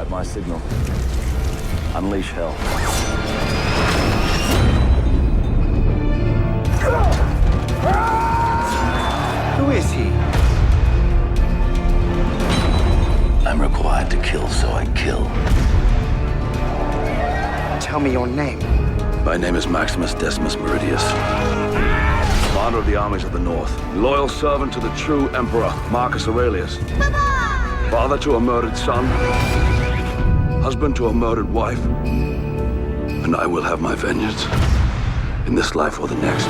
At my signal, unleash hell. Who is he? I'm required to kill, so I kill. Tell me your name. My name is Maximus Decimus Meridius. Commander of the armies of the North. Loyal servant to the true Emperor, Marcus Aurelius. Papa! Father to a murdered son. Husband to a murdered wife. And I will have my vengeance. In this life or the next.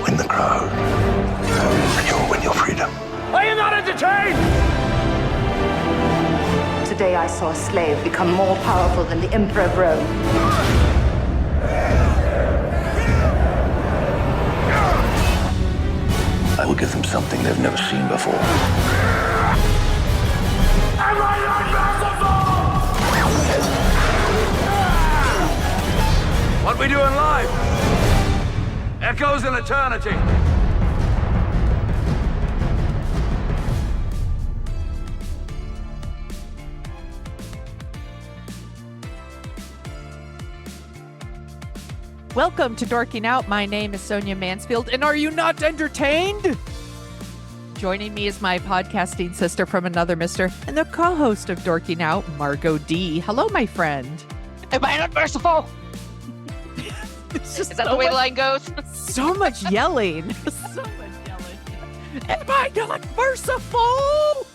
Win the crowd. And you'll win your freedom. Are you not entertained? Today I saw a slave become more powerful than the Emperor of Rome. I will give them something they've never seen before. Am I not merciful? What we do in life echoes in eternity. Welcome to Dorking Out. My name is Sonia Mansfield, and are you not entertained? Joining me is my podcasting sister from another mister and the co-host of Dorking Out, Margo D. Hello, my friend. Am I not merciful? Is that the way the line goes? So much yelling. So much yelling. Am I not merciful?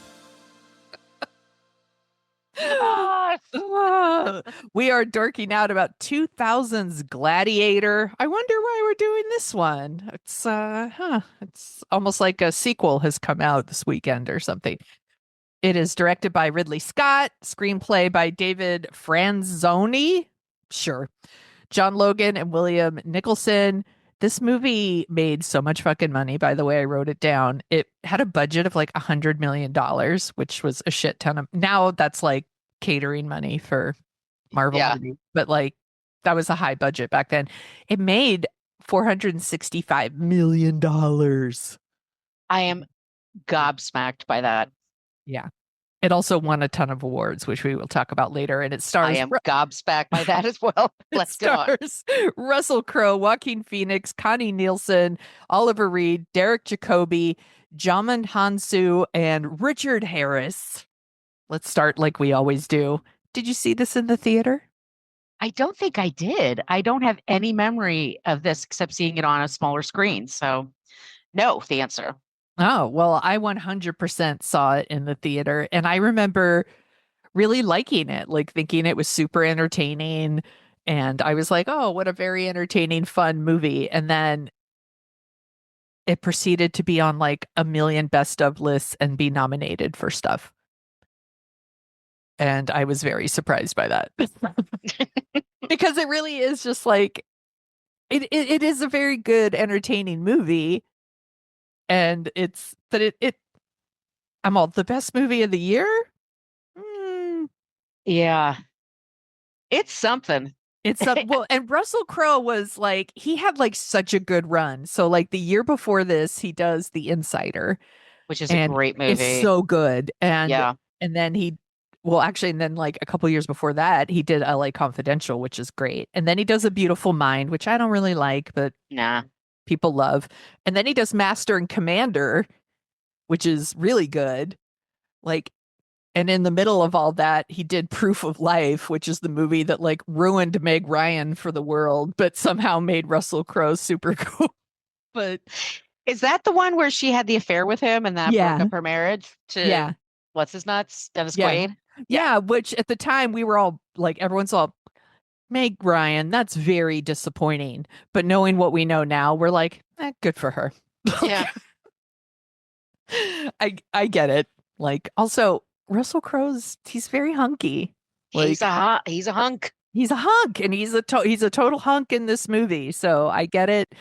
We are dorking out about 2000's Gladiator. I wonder why we're doing this one. It's almost like a sequel has come out this weekend or something. It is directed by Ridley Scott, screenplay by David Franzoni. Sure. John Logan and William Nicholson. This movie made so much fucking money, by the way. I wrote it down. It had a budget of like $100 million, which was a shit ton of. Now that's like catering money for Marvel movies, but like that was a high budget back then. It made $465 million. I am gobsmacked by that. Yeah. It also won a ton of awards, which we will talk about later. And it stars. I am gobsmacked by that as well. Let's go on. Russell Crowe, Joaquin Phoenix, Connie Nielsen, Oliver Reed, Derek Jacobi, Djimon Hounsou, and Richard Harris. Let's start like we always do. Did you see this in the theater? I don't think I did. I don't have any memory of this except seeing it on a smaller screen. So no, the answer. Oh, well, I 100% saw it in the theater. And I remember really liking it, like thinking it was super entertaining. And I was like, oh, what a very entertaining, fun movie. And then it proceeded to be on like a million best of lists and be nominated for stuff. And I was very surprised by that. Because it really is just like, it is a very good, entertaining movie. And I'm all the best movie of the year. Yeah, it's something. Well, and Russell Crowe was like, he had like such a good run. So like the year before this, he does The Insider, which is a great movie. It's so good. And and then and then like a couple years before that, he did LA Confidential, which is great. And then he does A Beautiful Mind, which I don't really like, but people love. And then he does Master and Commander, which is really good. Like, and in the middle of all that, he did Proof of Life, which is the movie that like ruined Meg Ryan for the world, but somehow made Russell Crowe super cool. But is that the one where she had the affair with him and that broke up her marriage to what's his nuts? Dennis Quaid? Yeah, which at the time we were all like, everyone's all, Meg Ryan, that's very disappointing. But knowing what we know now, we're like, good for her. Yeah. I get it. Like, also, Russell Crowe's, he's very hunky. Like, he's a hunk. He's a hunk, and he's a total hunk in this movie. So I get it.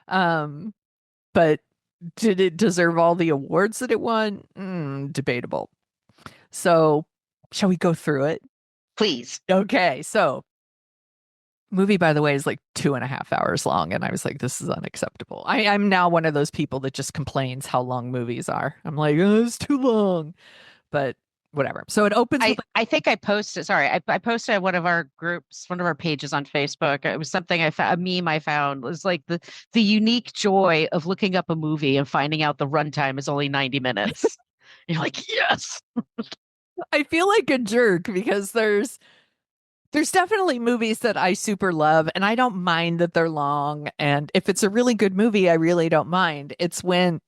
But did it deserve all the awards that it won? Debatable. So shall we go through it? Please. Okay, so movie, by the way, is like 2.5 hours long, and I was like, this is unacceptable. I'm now one of those people that just complains how long movies are. I'm like, oh, it's too long. But whatever. So it opens with I think I posted, sorry, I posted one of our groups, one of our pages on Facebook. It was something I found, a meme I found was like the unique joy of looking up a movie and finding out the runtime is only 90 minutes. You're like, yes. I feel like a jerk because there's definitely movies that I super love and I don't mind that they're long. And if it's a really good movie, I really don't mind. It's when,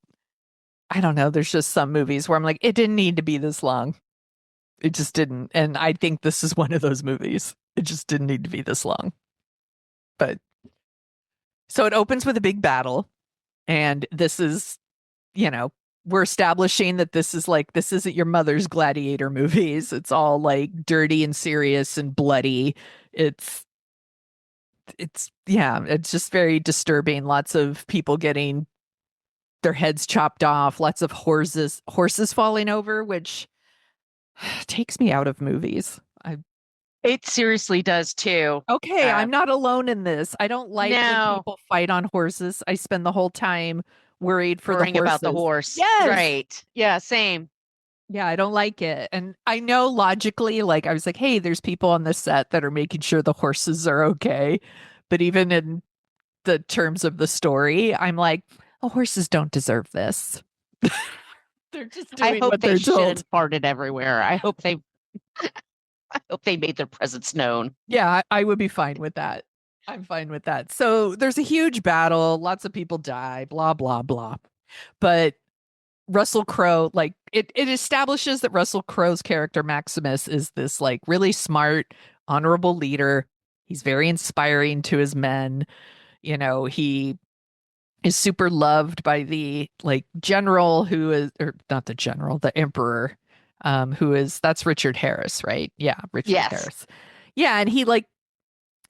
I don't know, there's just some movies where I'm like, it didn't need to be this long. It just didn't. And I think this is one of those movies. It just didn't need to be this long. But so it opens with a big battle. And this is, we're establishing that this isn't your mother's Gladiator movies. It's all like dirty and serious and bloody. It's just very disturbing. Lots of people getting their heads chopped off, lots of horses falling over, which takes me out of movies. It seriously does too. Okay, I'm not alone in this. I don't like when No. people fight on horses. I spend the whole time worrying about the horse. Yes. Right. Yeah, same. Yeah, I don't like it. And I know logically, like I was like, hey, there's people on the set that are making sure the horses are okay. But even in the terms of the story, I'm like, oh, horses don't deserve this. They're just doing what they're told. Farted everywhere. I hope they made their presence known. Yeah, I would be fine with that. I'm fine with that. So there's a huge battle. Lots of people die, blah, blah, blah. But Russell Crowe, like it establishes that Russell Crowe's character Maximus is this like really smart, honorable leader. He's very inspiring to his men. He is super loved by the like general who is, or not the general, the emperor, that's Richard Harris, right? Yeah, Richard Harris. Yeah, and he like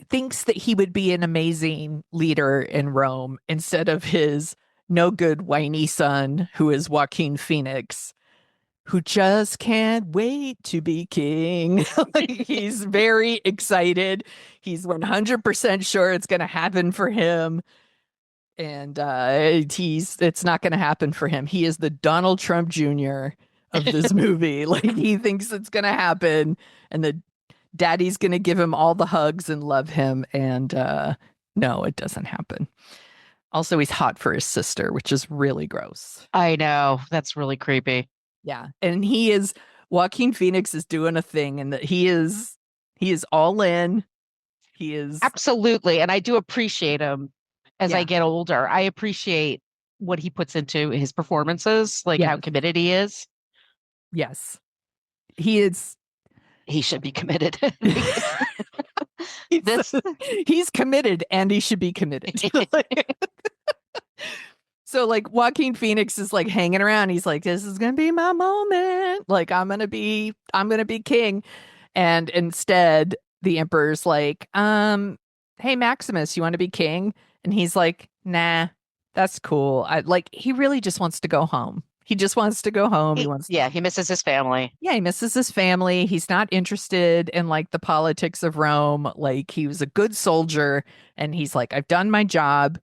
thinks that he would be an amazing leader in Rome instead of his no good whiny son, who is Joaquin Phoenix, who just can't wait to be king. Like, he's very excited. He's 100% sure it's going to happen for him. And it's not going to happen for him. He is the Donald Trump Jr. of this movie. Like, he thinks it's going to happen, and the daddy's going to give him all the hugs and love him. And no, it doesn't happen. Also, he's hot for his sister, which is really gross. I know. That's really creepy. Yeah. And Joaquin Phoenix is doing a thing, and that he is all in. He is. Absolutely. And I do appreciate him as I get older. I appreciate what he puts into his performances, like how committed he is. Yes. He is. He should be committed. He's committed, and he should be committed. So like Joaquin Phoenix is like hanging around. He's like, this is gonna be my moment. Like, I'm gonna be king. And instead the emperor's like, hey Maximus, you want to be king? And he's like, nah, that's cool. He really just wants to go home. He just wants to go home. He misses his family. Yeah, he misses his family. He's not interested in like the politics of Rome. Like, he was a good soldier, and he's like, I've done my job.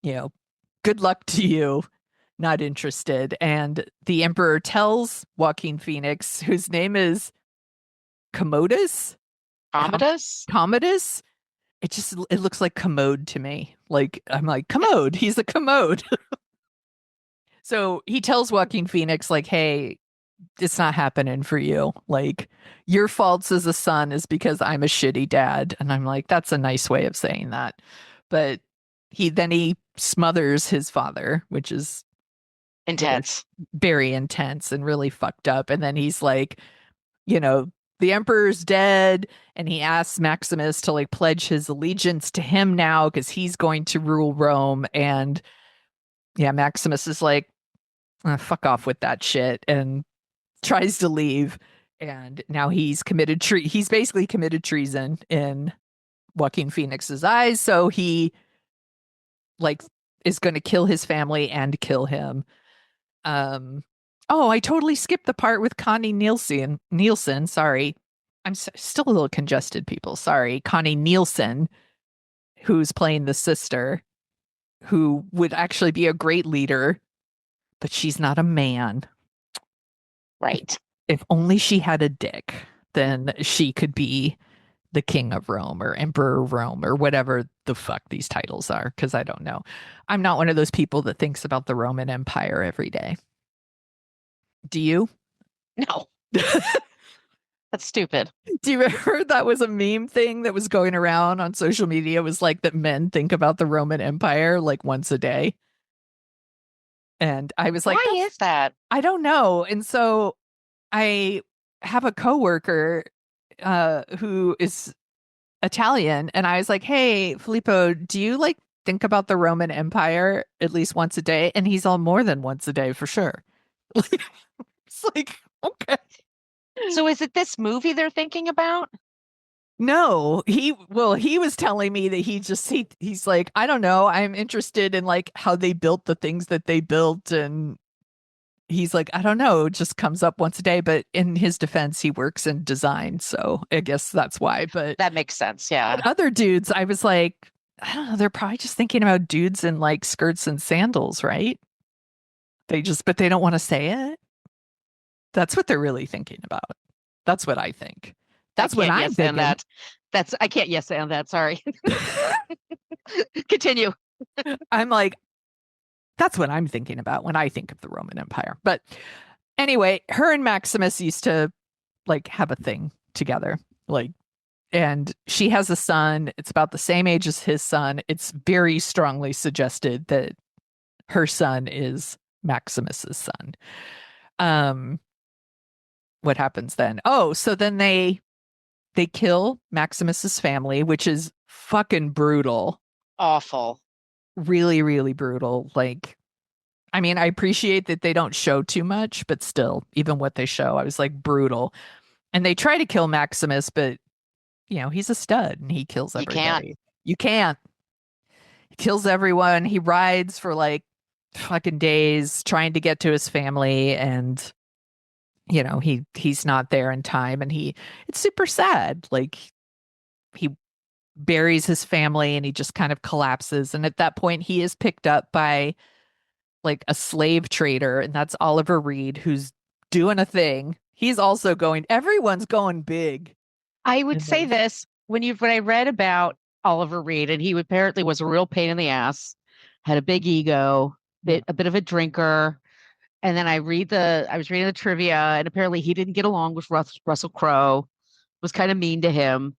Good luck to you. Not interested. And the emperor tells Joaquin Phoenix, whose name is Commodus. Commodus. It looks like commode to me. Like, I'm like, commode. He's a commode. So he tells Joaquin Phoenix, like, hey, it's not happening for you. Like, your faults as a son is because I'm a shitty dad. And I'm like, that's a nice way of saying that. But he smothers his father, which is intense, very intense and really fucked up. And then he's like, the emperor's dead. And he asks Maximus to like pledge his allegiance to him now, because he's going to rule Rome. And yeah, Maximus is like, fuck off with that shit, and tries to leave. And now he's basically committed treason in Joaquin Phoenix's eyes. So he like is going to kill his family and kill him. I totally skipped the part with Connie Nielsen. Sorry. I'm still a little congested, people. Sorry. Connie Nielsen, who's playing the sister, who would actually be a great leader, but she's not a man. Right. if only she had a dick, then she could be the king of Rome or emperor of Rome or whatever the fuck these titles are, because I don't know. I'm not one of those people that thinks about the Roman Empire every day. Do you? No, that's stupid. Do you remember that was a meme thing that was going around on social media? It was like that men think about the Roman Empire like once a day. And I was like, Why is that? I don't know. And so I have a coworker who is Italian, and I was like, "Hey, Filippo, do you like think about the Roman Empire at least once a day?" And he's all, "More than once a day for sure." It's like, okay. So is it this movie they're thinking about? No, he was telling me that he's like, I don't know, I'm interested in like how they built the things that they built, and he's like, I don't know, it just comes up once a day. But in his defense, he works in design, so I guess that's why. But That makes sense. Yeah. but other dudes, I was like, I don't know, they're probably just thinking about dudes in like skirts and sandals, right? But they don't want to say it. That's what they're really thinking about. That's what I think. That's what I'm thinking. That. I can't yes and that. Sorry. Continue. I'm like, that's what I'm thinking about when I think of the Roman Empire. But anyway, her and Maximus used to like have a thing together. Like, and she has a son. It's about the same age as his son. It's very strongly suggested that her son is Maximus's son. What happens then? Oh, so then they kill Maximus's family, which is fucking brutal. Awful. Really, really brutal. Like, I mean, I appreciate that they don't show too much, but still, even what they show, I was like, brutal. And they try to kill Maximus, but he's a stud and he kills everybody. You can't. He kills everyone. He rides for like fucking days trying to get to his family, and he's not there in time, and it's super sad. Like, he buries his family and he just kind of collapses, and at that point he is picked up by like a slave trader, and that's Oliver Reed, who's doing a thing. He's also everyone's going big. I would say this when I read about Oliver Reed, and he apparently was a real pain in the ass, had a big ego, a bit of a drinker. And then I was reading the trivia, and apparently he didn't get along with Russell Crowe, was kind of mean to him.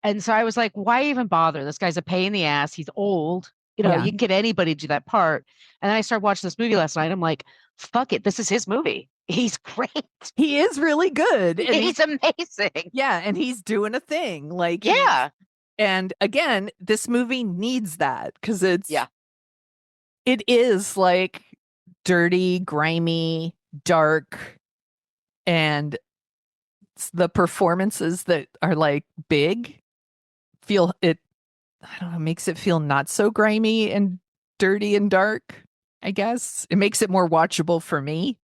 And so I was like, why even bother? This guy's a pain in the ass. He's old. You can get anybody to do that part. And then I started watching this movie last night. I'm like, fuck it. This is his movie. He's great. He is really good. And he's amazing. Yeah. And he's doing a thing. Like, yeah. And again, this movie needs that because it is like dirty, grimy, dark, and the performances that are like big I don't know, makes it feel not so grimy and dirty and dark. I guess it makes it more watchable for me.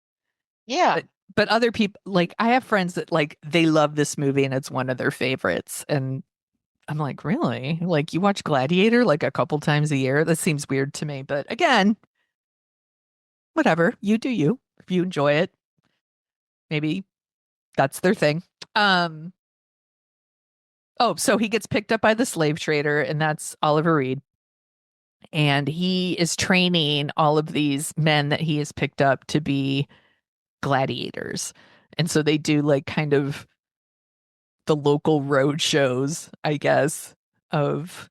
Yeah. But other people, like, I have friends that like they love this movie and it's one of their favorites, and I'm like, really? Like, you watch Gladiator like a couple times a year? That seems weird to me. But again, whatever, you do you. If you enjoy it, maybe that's their thing. So he gets picked up by the slave trader, and that's Oliver Reed. And he is training all of these men that he has picked up to be gladiators. And so they do like kind of the local road shows, I guess, of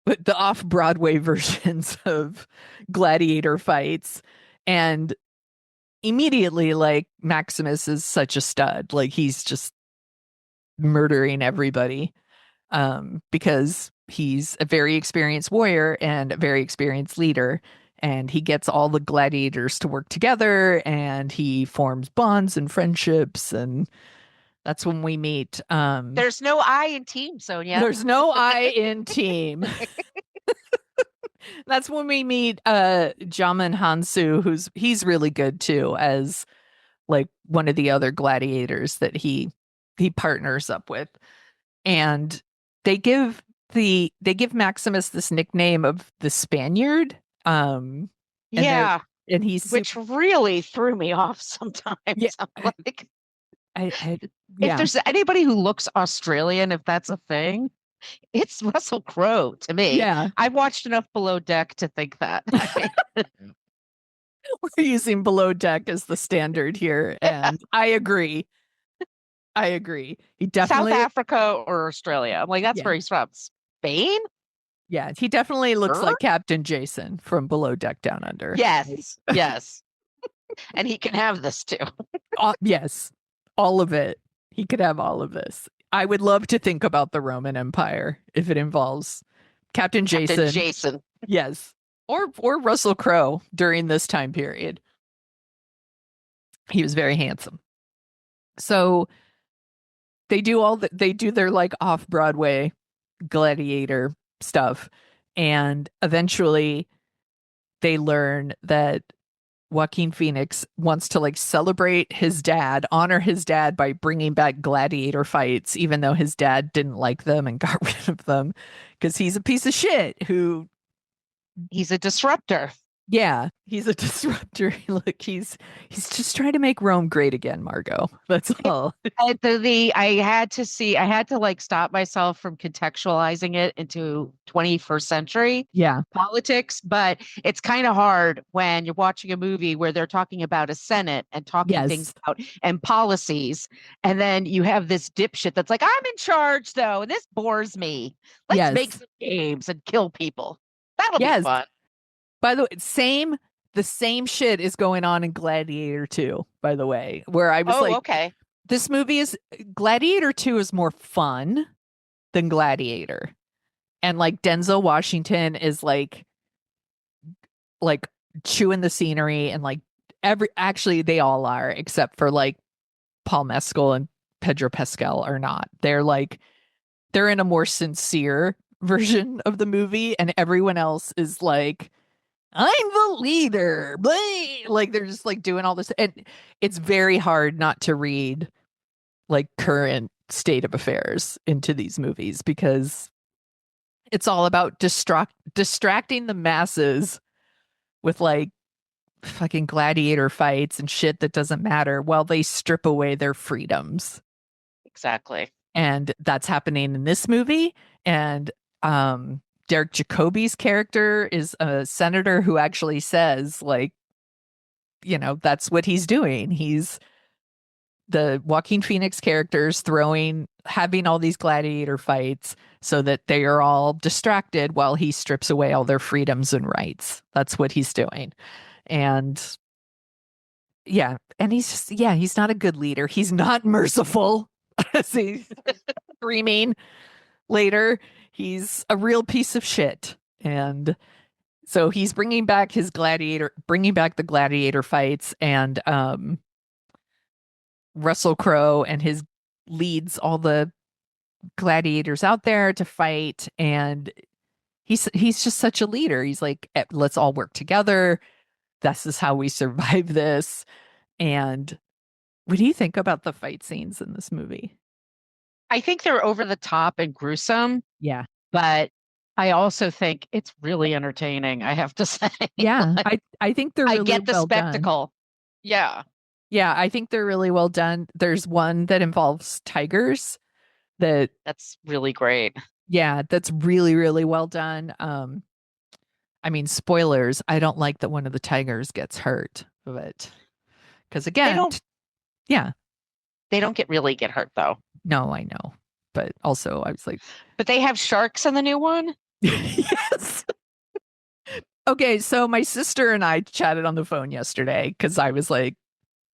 the off-Broadway versions of gladiator fights. And immediately, like, Maximus is such a stud. Like, he's just murdering everybody because he's a very experienced warrior and a very experienced leader. And he gets all the gladiators to work together, and he forms bonds and friendships. And that's when we meet. There's no I in team, Sonia. There's no I in team. That's when we meet Djimon Hounsou, he's really good too, as like one of the other gladiators that he partners up with. And they give Maximus this nickname of the Spaniard. And yeah. And he's which really threw me off sometimes. Yeah. I'm like, I If yeah. there's anybody who looks Australian, if that's a thing, it's Russell Crowe to me. Yeah. I've watched enough Below Deck to think that. We're using Below Deck as the standard here, and I agree. I agree. He South definitely, Africa or Australia. I'm like, that's yeah, where he's from. Spain? yeah, he definitely looks Sure? like Captain Jason from Below Deck Down Under. Yes. Yes. And he can have this too. Yes, all of it. He could have all of this. I would love to think about the Roman Empire if it involves Captain Jason. Captain Jason. Yes. Or Russell Crowe during this time period. He was very handsome. So they do their like off-Broadway gladiator stuff, and eventually they learn that Joaquin Phoenix wants to like celebrate his dad, honor his dad by bringing back gladiator fights, even though his dad didn't like them and got rid of them because he's a piece of shit who, He's a disruptor. yeah, he's a disruptor. Look, he's just trying to make Rome great again, Margo. That's all. I had to like stop myself from contextualizing it into 21st century Yeah. politics, but it's kind of hard when you're watching a movie where they're talking about a Senate and talking things Yes. about and policies, and then you have this dipshit that's like, I'm in charge though, and this bores me. Let's make Yes. some games and kill people. That'll be Yes. fun. By the way, the same shit is going on in Gladiator 2, by the way, where I was like, Okay. this movie is Gladiator 2 is more fun than Gladiator. And like Denzel Washington is like chewing the scenery, and like actually they all are, except for like Paul Mescal and Pedro Pascal are not. They're in a more sincere version of the movie, and everyone else is like, I'm the leader. Blah! Like they're just like doing all this, and it's very hard not to read like current state of affairs into these movies because it's all about distracting the masses with like fucking gladiator fights and shit that doesn't matter while they strip away their freedoms. Exactly. And that's happening in this movie. And Derek Jacobi's character is a senator who actually says, like, you know, that's what he's doing. He's the Joaquin Phoenix characters having all these gladiator fights so that they are all distracted while he strips away all their freedoms and rights. That's what he's doing. And yeah, and he's not a good leader. He's not merciful. As he's screaming later, he's a real piece of shit. And so he's bringing back the gladiator fights, and Russell Crowe and his leads all the gladiators out there to fight, and he's just such a leader. He's like, let's all work together. This is how we survive this. And what do you think about the fight scenes in this movie? I think they're over the top and gruesome, Yeah. but I also think it's really entertaining, I have to say. Yeah. I think they're really I get the well done. spectacle. Yeah. Yeah, I think they're really well done. There's one that involves tigers That's really great. yeah, that's really, really well done. I mean, spoilers, I don't like that one of the tigers gets hurt, but because again, They don't really get hurt though. no, I know. But also I was like, But they have sharks in the new one? yes. Okay, so my sister and I chatted on the phone yesterday because I was like,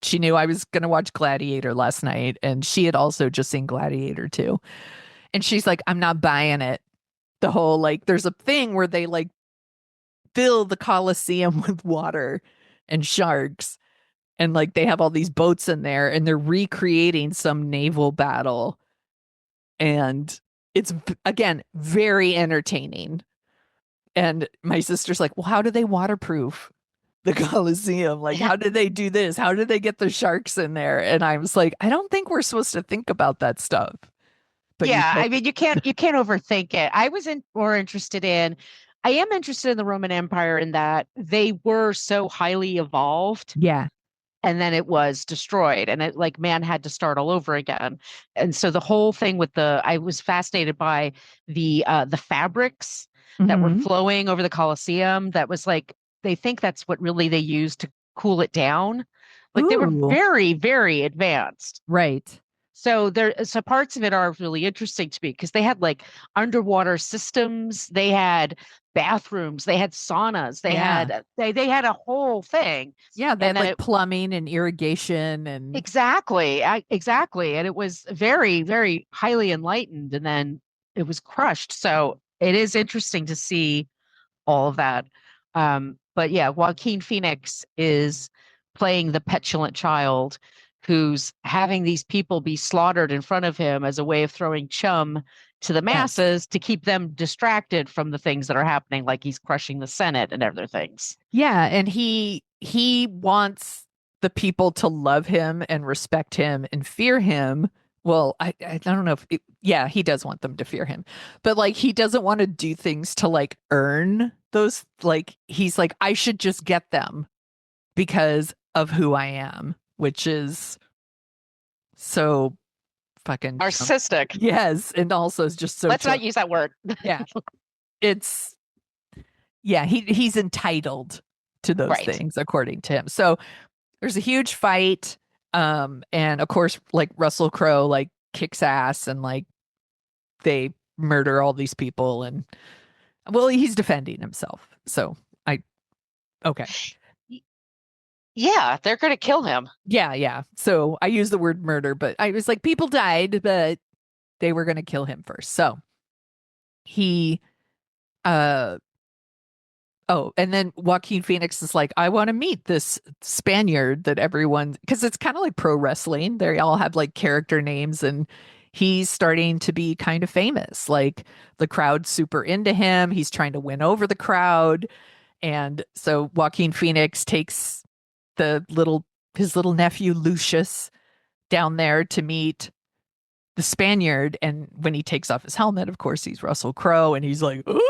she knew I was going to watch Gladiator last night, and she had also just seen Gladiator too. And she's like, I'm not buying it. The whole, like, there's a thing where they like fill the Colosseum with water and sharks. And like they have all these boats in there, and they're recreating some naval battle. And it's, again, very entertaining. And my sister's like, well, how do they waterproof the Colosseum? Like, how did they do this? How did they get the sharks in there? And I was like, I don't think we're supposed to think about that stuff. But yeah, I mean, you can't overthink it. I am interested in the Roman Empire in that they were so highly evolved. Yeah. and then it was destroyed, and it like man had to start all over again. And so the whole thing with I was fascinated by the fabrics that were Mhm. flowing over the Colosseum. That was like, they think that's what really they used to cool it down. Like they were Ooh, very, very advanced. right. So so parts of it are really interesting to me because they had like underwater systems, they had bathrooms, they had saunas, Yeah. they had a whole thing. Yeah, they And had then like plumbing and irrigation and exactly. And it was very, very highly enlightened. And then it was crushed. So it is interesting to see all of that. But yeah, Joaquin Phoenix is playing the petulant child who's having these people be slaughtered in front of him as a way of throwing chum to the yes. masses to keep them distracted from the things that are happening, like he's crushing the Senate and other things. Yeah, and he wants the people to love him and respect him and fear him. Well, I don't know if yeah, he does want them to fear him. But like he doesn't want to do things to like earn those, like he's like I should just get them because of who I am, which is so fucking Narcissistic. yes, and also is just so Let's not use that word. yeah. It's yeah, he's entitled to those Right. things according to him. So there's a huge fight. And of course, like Russell Crowe like kicks ass and like they murder all these people and well, he's defending himself. So okay. Yeah, they're going to kill him. Yeah. So I use the word murder, but I was like, people died, but they were gonna kill him first. So he oh, and then Joaquin Phoenix is like, I want to meet this Spaniard that everyone, because it's kind of like pro wrestling. They all have like character names, and he's starting to be kind of famous. Like the crowd's super into him. He's trying to win over the crowd. And so Joaquin Phoenix takes his little nephew Lucius down there to meet the Spaniard. And when he takes off his helmet, of course, he's Russell Crowe, and he's like, ooh,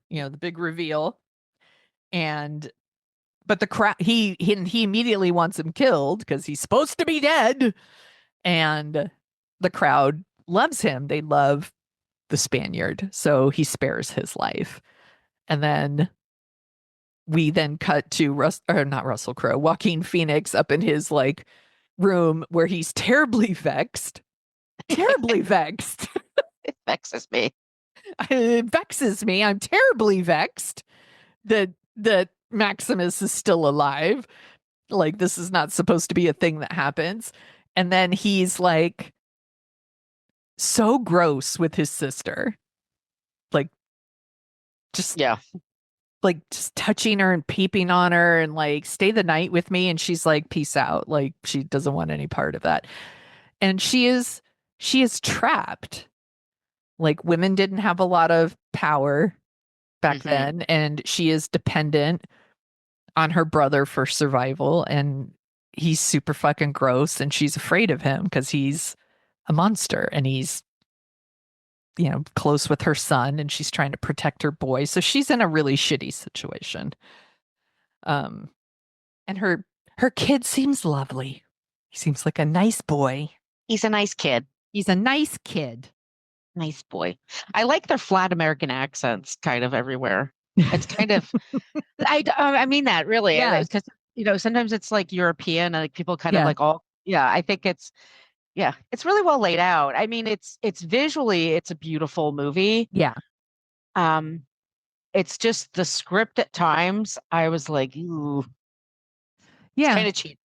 the big reveal. And but the crowd he immediately wants him killed because he's supposed to be dead. And the crowd loves him. They love the Spaniard. So he spares his life. And then we then cut to not Russell Crowe, Joaquin Phoenix up in his like room where he's terribly vexed. Terribly vexed. It vexes me. It vexes me. I'm terribly vexed that Maximus is still alive. Like this is not supposed to be a thing that happens. And then he's like so gross with his sister. Like just just touching her and peeping on her and like stay the night with me, and she's like peace out. Like she doesn't want any part of that. And she is trapped. Like women didn't have a lot of power back then, and she is dependent on her brother for survival, and he's super fucking gross, and she's afraid of him because he's a monster, and he's close with her son, and she's trying to protect her boy, so she's in a really shitty situation. And her kid seems lovely. He seems like a nice boy. He's a nice kid. Nice boy. I like their flat American accents kind of everywhere. It's kind of, I mean that really, because sometimes it's like European, and like people kind of like I think it's really well laid out. I mean, it's visually, it's a beautiful movie. Yeah. It's just the script at times, I was like, ooh, yeah, it's kind of cheap.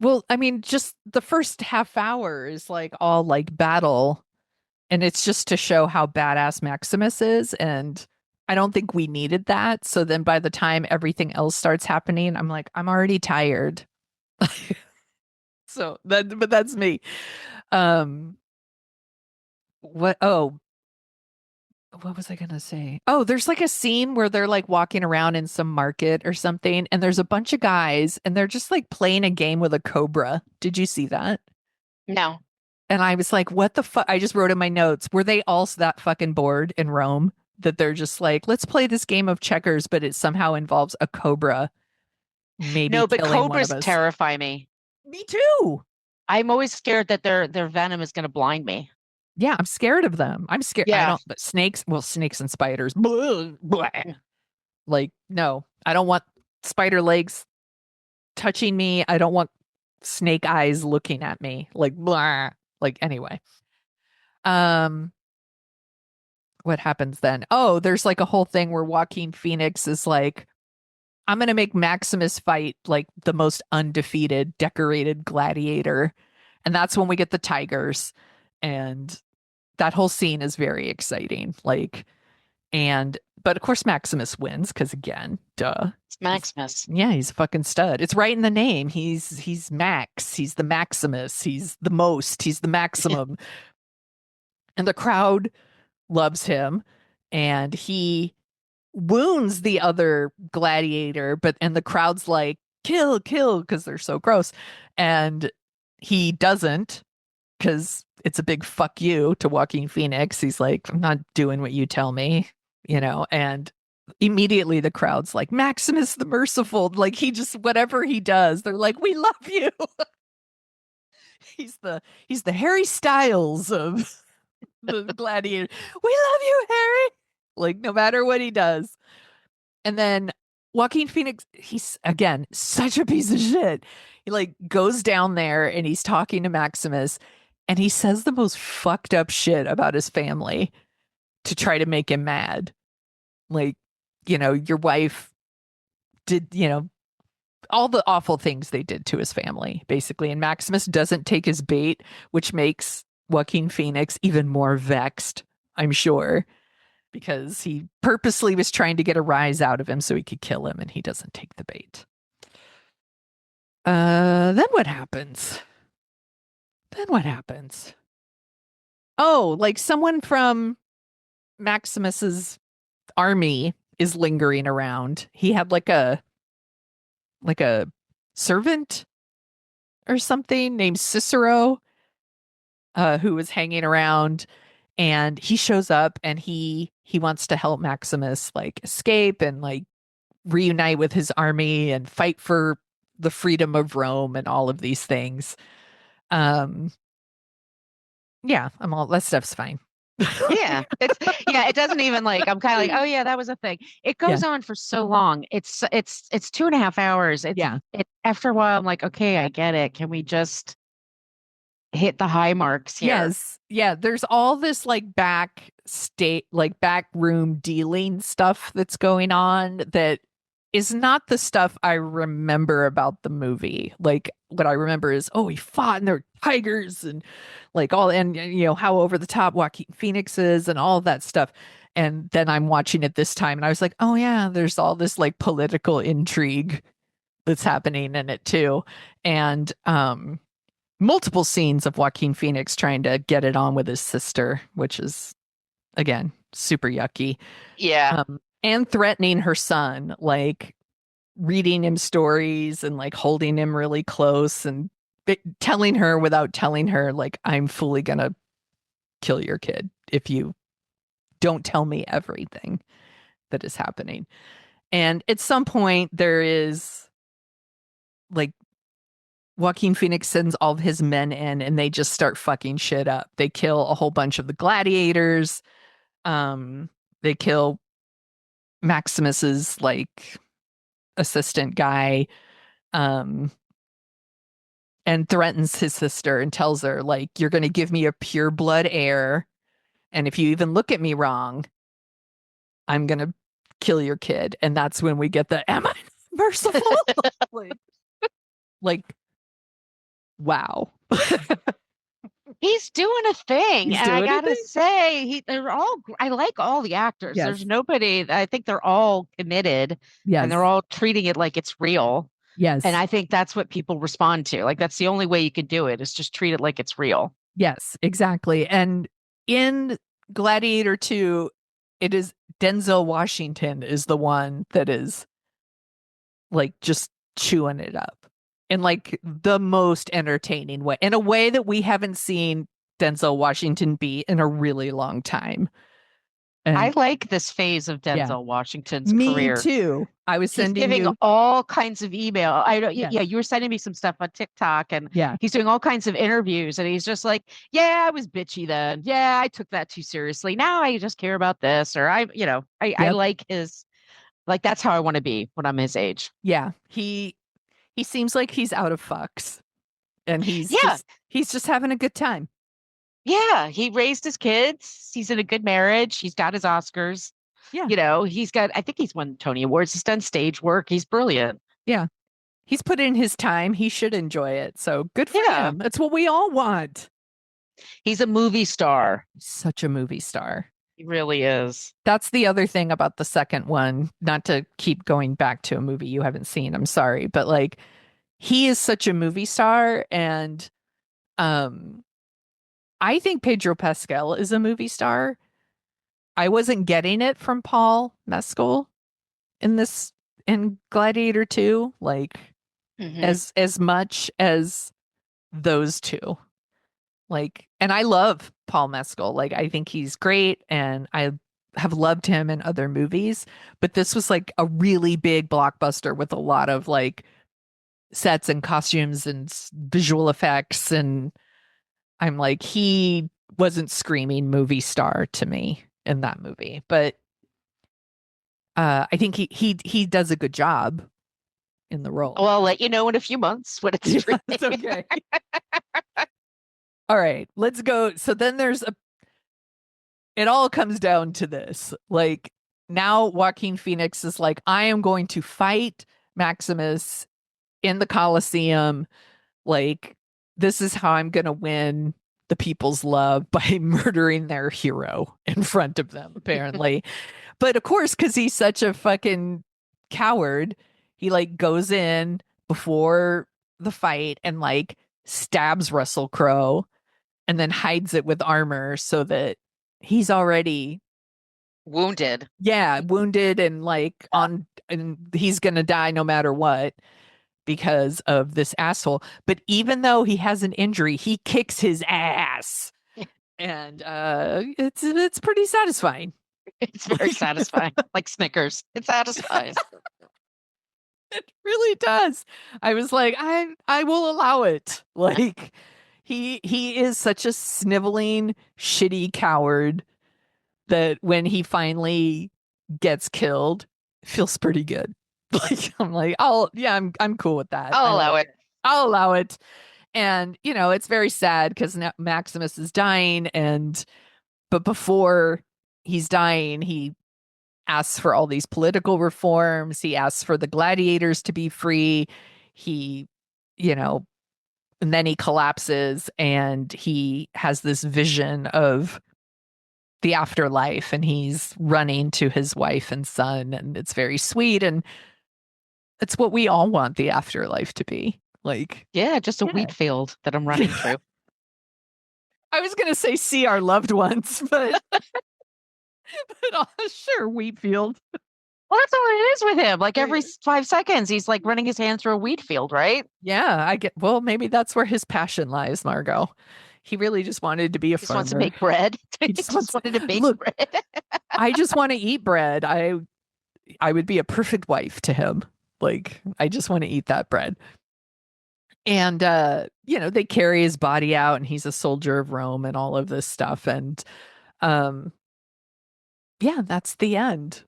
Well, I mean, just the first half hour is like all like battle, and it's just to show how badass Maximus is, and I don't think we needed that. So then by the time everything else starts happening, I'm like, I'm already tired. So but that's me. What was I gonna say? Oh, there's like a scene where they're like walking around in some market or something, and there's a bunch of guys, and they're just like playing a game with a cobra. Did you see that? No. And I was like, what the fuck? I just wrote in my notes, were they all that fucking bored in Rome that they're just like, let's play this game of checkers, but it somehow involves a cobra maybe No, but killing one of cobras us. terrify me. Me too. I'm always scared that their venom is going to blind me. Yeah, I'm scared of them. I'm scared. I Yeah. don't, but snakes, well, snakes and spiders. Blah, blah. Like, no, I don't want spider legs touching me. I don't want snake eyes looking at me. Like, blah. Like, anyway. What happens then? Oh, there's like a whole thing where Joaquin Phoenix is like, I'm going to make Maximus fight like the most undefeated, decorated gladiator. And that's when we get the tigers. And that whole scene is very exciting. Like, but of course Maximus wins because again, duh. It's Maximus. He's a fucking stud. It's right in the name. He's Max. He's the Maximus. He's the most. He's the maximum. And the crowd loves him. And he wounds the other gladiator, and the crowd's like, kill, because they're so gross. And he doesn't, because it's a big fuck you to Joaquin Phoenix. He's like, I'm not doing what you tell me, and immediately the crowd's like, Maximus the Merciful. Like, he just, whatever he does, they're like, we love you. He's the Harry Styles of the gladiator. We love you, Harry. Like, no matter what he does. And then Joaquin Phoenix, he's, again, such a piece of shit. He, like, goes down there and he's talking to Maximus and he says the most fucked up shit about his family to try to make him mad. Like, your wife did, all the awful things they did to his family, basically. And Maximus doesn't take his bait, which makes Joaquin Phoenix even more vexed, I'm sure, because he purposely was trying to get a rise out of him so he could kill him, and he doesn't take the bait. Then what happens? Oh, like someone from Maximus's army is lingering around. He had like a servant or something named Cicero, who was hanging around. And he shows up and he wants to help Maximus like escape and like reunite with his army and fight for the freedom of Rome and all of these things. Yeah, that stuff's fine. Yeah. It doesn't even like, I'm kind of like, oh yeah, that was a thing. It goes on for so long. It's 2.5 hours. After a while, I'm like, okay, I get it. Can we just hit the high marks here? Yes. Yeah. There's all this like back room dealing stuff that's going on that is not the stuff I remember about the movie. Like, what I remember is, he fought and there were tigers and like all, and how over the top Joaquin Phoenix is and all of that stuff. And then I'm watching it this time and I was like, oh yeah, there's all this like political intrigue that's happening in it too. And, multiple scenes of Joaquin Phoenix trying to get it on with his sister, which is, again, super yucky. Yeah. And threatening her son, like reading him stories and like holding him really close and telling her without telling her, like, I'm fully going to kill your kid if you don't tell me everything that is happening. And at some point there is like, Joaquin Phoenix sends all of his men in and they just start fucking shit up. They kill a whole bunch of the gladiators. They kill Maximus's like assistant guy, and threatens his sister and tells her like, you're going to give me a pure blood heir. And if you even look at me wrong, I'm going to kill your kid. And that's when we get the, am I merciful? like, wow. He's doing a thing. And I gotta say, I like all the actors. Yes. There's nobody, I think they're all committed. Yes. And they're all treating it like it's real. Yes. And I think that's what people respond to. Like, that's the only way you could do it, is just treat it like it's real. Yes, exactly. And in Gladiator 2, it is Denzel Washington is the one that is like just chewing it up in like the most entertaining way, in a way that we haven't seen Denzel Washington be in a really long time. And I like this phase of Yeah. Denzel Washington's me career. too. I was He's sending giving you. all kinds of email. I don't, Yeah. yeah, you were sending me some stuff on TikTok, and Yeah. he's doing all kinds of interviews, and he's just like, yeah, I was bitchy then. Yeah, I took that too seriously. Now I just care about this, or I Yep. like his, like, that's how I want to be when I'm his age. Yeah. He seems like he's out of fucks, and he's Yeah. just having a good time. Yeah, he raised his kids. He's in a good marriage. He's got his Oscars. Yeah. I think he's won Tony Awards. He's done stage work. He's brilliant. Yeah. He's put in his time. He should enjoy it. So good for Yeah. him. That's what we all want. He's a movie star. Such a movie star. He really is. That's the other thing about the second one, not to keep going back to a movie you haven't seen. I'm sorry, but like he is such a movie star, and I think Pedro Pascal is a movie star. I wasn't getting it from Paul Mescal in Gladiator 2, like as much as those two. Like, and I love Paul Mescal. Like, I think he's great, and I have loved him in other movies, but this was like a really big blockbuster with a lot of like sets and costumes and visual effects, and I'm like, he wasn't screaming movie star to me in that movie, but I think he does a good job in the role. Well, I'll let you know in a few months when it's streaming. It's okay. All right, let's go. So then it all comes down to this. Like, now Joaquin Phoenix is like, I am going to fight Maximus in the Colosseum. Like, this is how I'm going to win the people's love, by murdering their hero in front of them, apparently. But of course, because he's such a fucking coward, he like goes in before the fight and like stabs Russell Crowe and then hides it with armor so that he's already wounded. Yeah, wounded and like and he's gonna die no matter what because of this asshole. But even though he has an injury, he kicks his ass. And it's pretty satisfying. It's very satisfying. Like Snickers. It satisfies. It really does. I was like, I will allow it. Like he is such a sniveling, shitty coward that when he finally gets killed, it feels pretty good. Like I'm like, I'm cool with that. I'll allow it. I'll allow it. And it's very sad because Maximus is dying, but before he's dying, he asks for all these political reforms. He asks for the gladiators to be free. He, and then he collapses and he has this vision of the afterlife, and he's running to his wife and son, and it's very sweet, and it's what we all want the afterlife to be. Like, yeah, just a wheat field that I'm running through. I was gonna say see our loved ones, but sure, wheat field. Well, that's all it is with him. Like every 5 seconds, he's like running his hand through a wheat field, right? Yeah, well, maybe that's where his passion lies, Margo. He really just wanted to be a farmer. He wants to make bread. He just wanted to bake bread. I just want to eat bread. I would be a perfect wife to him. Like, I just want to eat that bread. And they carry his body out, and he's a soldier of Rome and all of this stuff. And that's the end.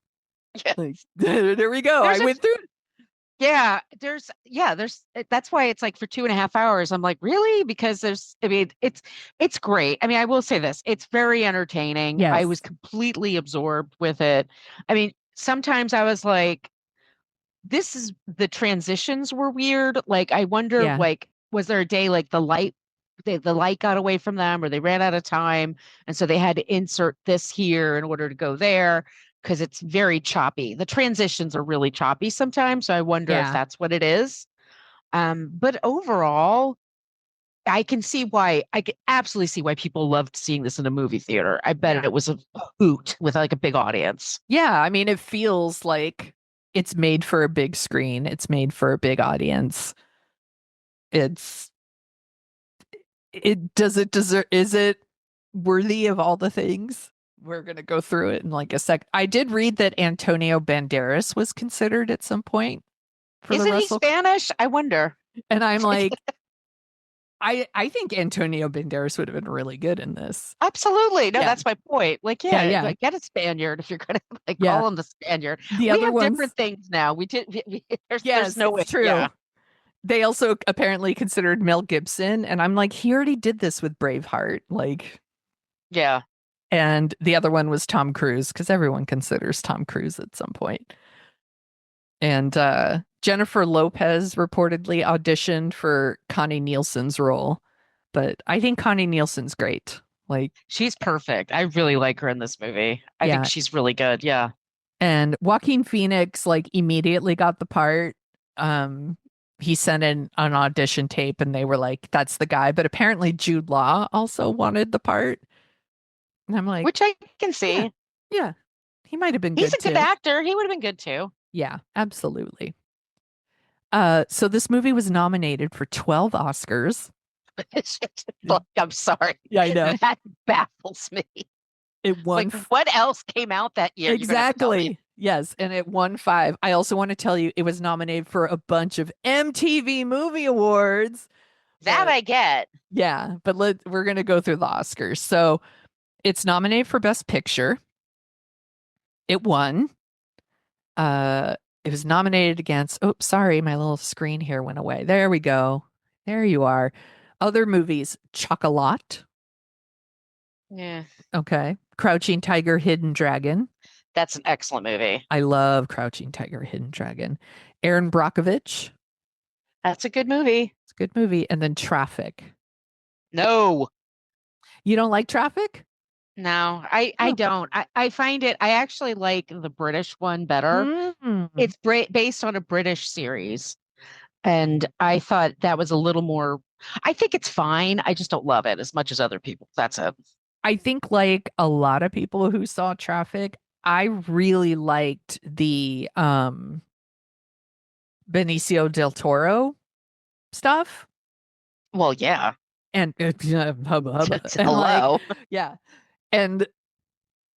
Yeah. Like, there we go. I went through it. Yeah, that's why it's like for 2.5 hours. I'm like, really? Because it's great. I mean, I will say this, it's very entertaining. Yes. I was completely absorbed with it. I mean, sometimes I was like, the transitions were weird. Like, I wonder, like, was there a day like the light got away from them, or they ran out of time, and so they had to insert this here in order to go there, because it's very choppy. The transitions are really choppy sometimes. So I wonder if that's what it is. But overall, I can absolutely see why people loved seeing this in a movie theater. I bet it was a hoot with like a big audience. Yeah, I mean, it feels like it's made for a big screen. It's made for a big audience. Is it worthy of all the things we're going to go through it in like a sec. I did read that Antonio Banderas was considered at some point for the Isn't he Russell. Spanish? I wonder. And I'm like, I think Antonio Banderas would have been really good in this. Absolutely. No, Yeah. that's my point. Like, Yeah. like, get a Spaniard if you're going to like Yeah. call him the Spaniard. The We other have ones, different things now. There's yes, no way. it's true. Yeah. They also apparently considered Mel Gibson, and I'm like, he already did this with Braveheart, like. Yeah. And the other one was Tom Cruise, because everyone considers Tom Cruise at some point. And Jennifer Lopez reportedly auditioned for Connie Nielsen's role, but I think Connie Nielsen's great. Like, she's perfect. I really like her in this movie. I Yeah. think she's really good. Yeah. And Joaquin Phoenix like immediately got the part. He sent in an audition tape and they were like, that's the guy. But apparently Jude Law also wanted the part. And I'm like, Which I can see. yeah, he might have been He's good a good too. actor. He would have been good too. Yeah, absolutely. So this movie was nominated for 12 Oscars. Look, I'm sorry. Yeah, I know. That baffles me. It won. Like, what else came out that year? You're gonna have to tell me. Exactly. Yes, and it won 5. I also want to tell you it was nominated for a bunch of MTV Movie Awards. That I get. Yeah, but we're going to go through the Oscars. So it's nominated for Best Picture. It won. It was nominated against, oh, sorry, my little screen here went away. There we go. There you are. Other movies, Chocolat. Yeah. Okay. Crouching Tiger, Hidden Dragon. That's an excellent movie. I love Crouching Tiger, Hidden Dragon. Aaron Brockovich. That's a good movie. It's a good movie. And then Traffic. No. You don't like Traffic? No, I don't. I find it, I actually like the British one better. Mm. It's based on a British series. And I thought that was a little more, I think it's fine. I just don't love it as much as other people. That's it. I think like a lot of people who saw Traffic, I really liked the Benicio del Toro stuff. Well, yeah. And hubba. And Hello. yeah. And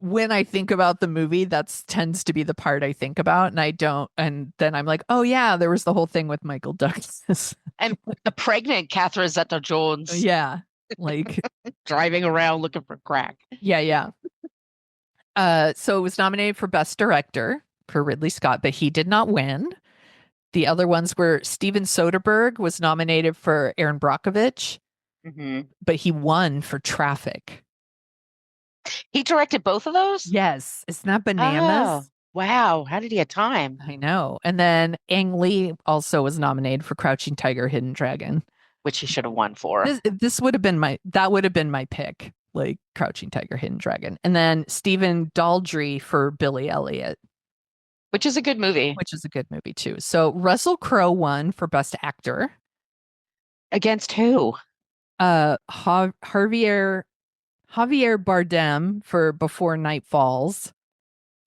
when I think about the movie, that tends to be the part I think about. And then I'm like, oh yeah, there was the whole thing with Michael Douglas. And the pregnant Catherine Zeta-Jones. Yeah. Like driving around looking for crack. Yeah. So it was nominated for Best Director for Ridley Scott, but he did not win. The other ones were Steven Soderbergh was nominated for Aaron Brockovich, but he won for Traffic. He directed both of those? Yes. Isn't that bananas? Oh, wow. How did he have time? I know. And then Ang Lee also was nominated for Crouching Tiger, Hidden Dragon. Which he should have won for. This would have been my pick, like Crouching Tiger, Hidden Dragon. And then Stephen Daldry for Billy Elliot. Which is a good movie. Which is a good movie too. So Russell Crowe won for Best Actor. Against who? Javier Bardem for Before Night Falls.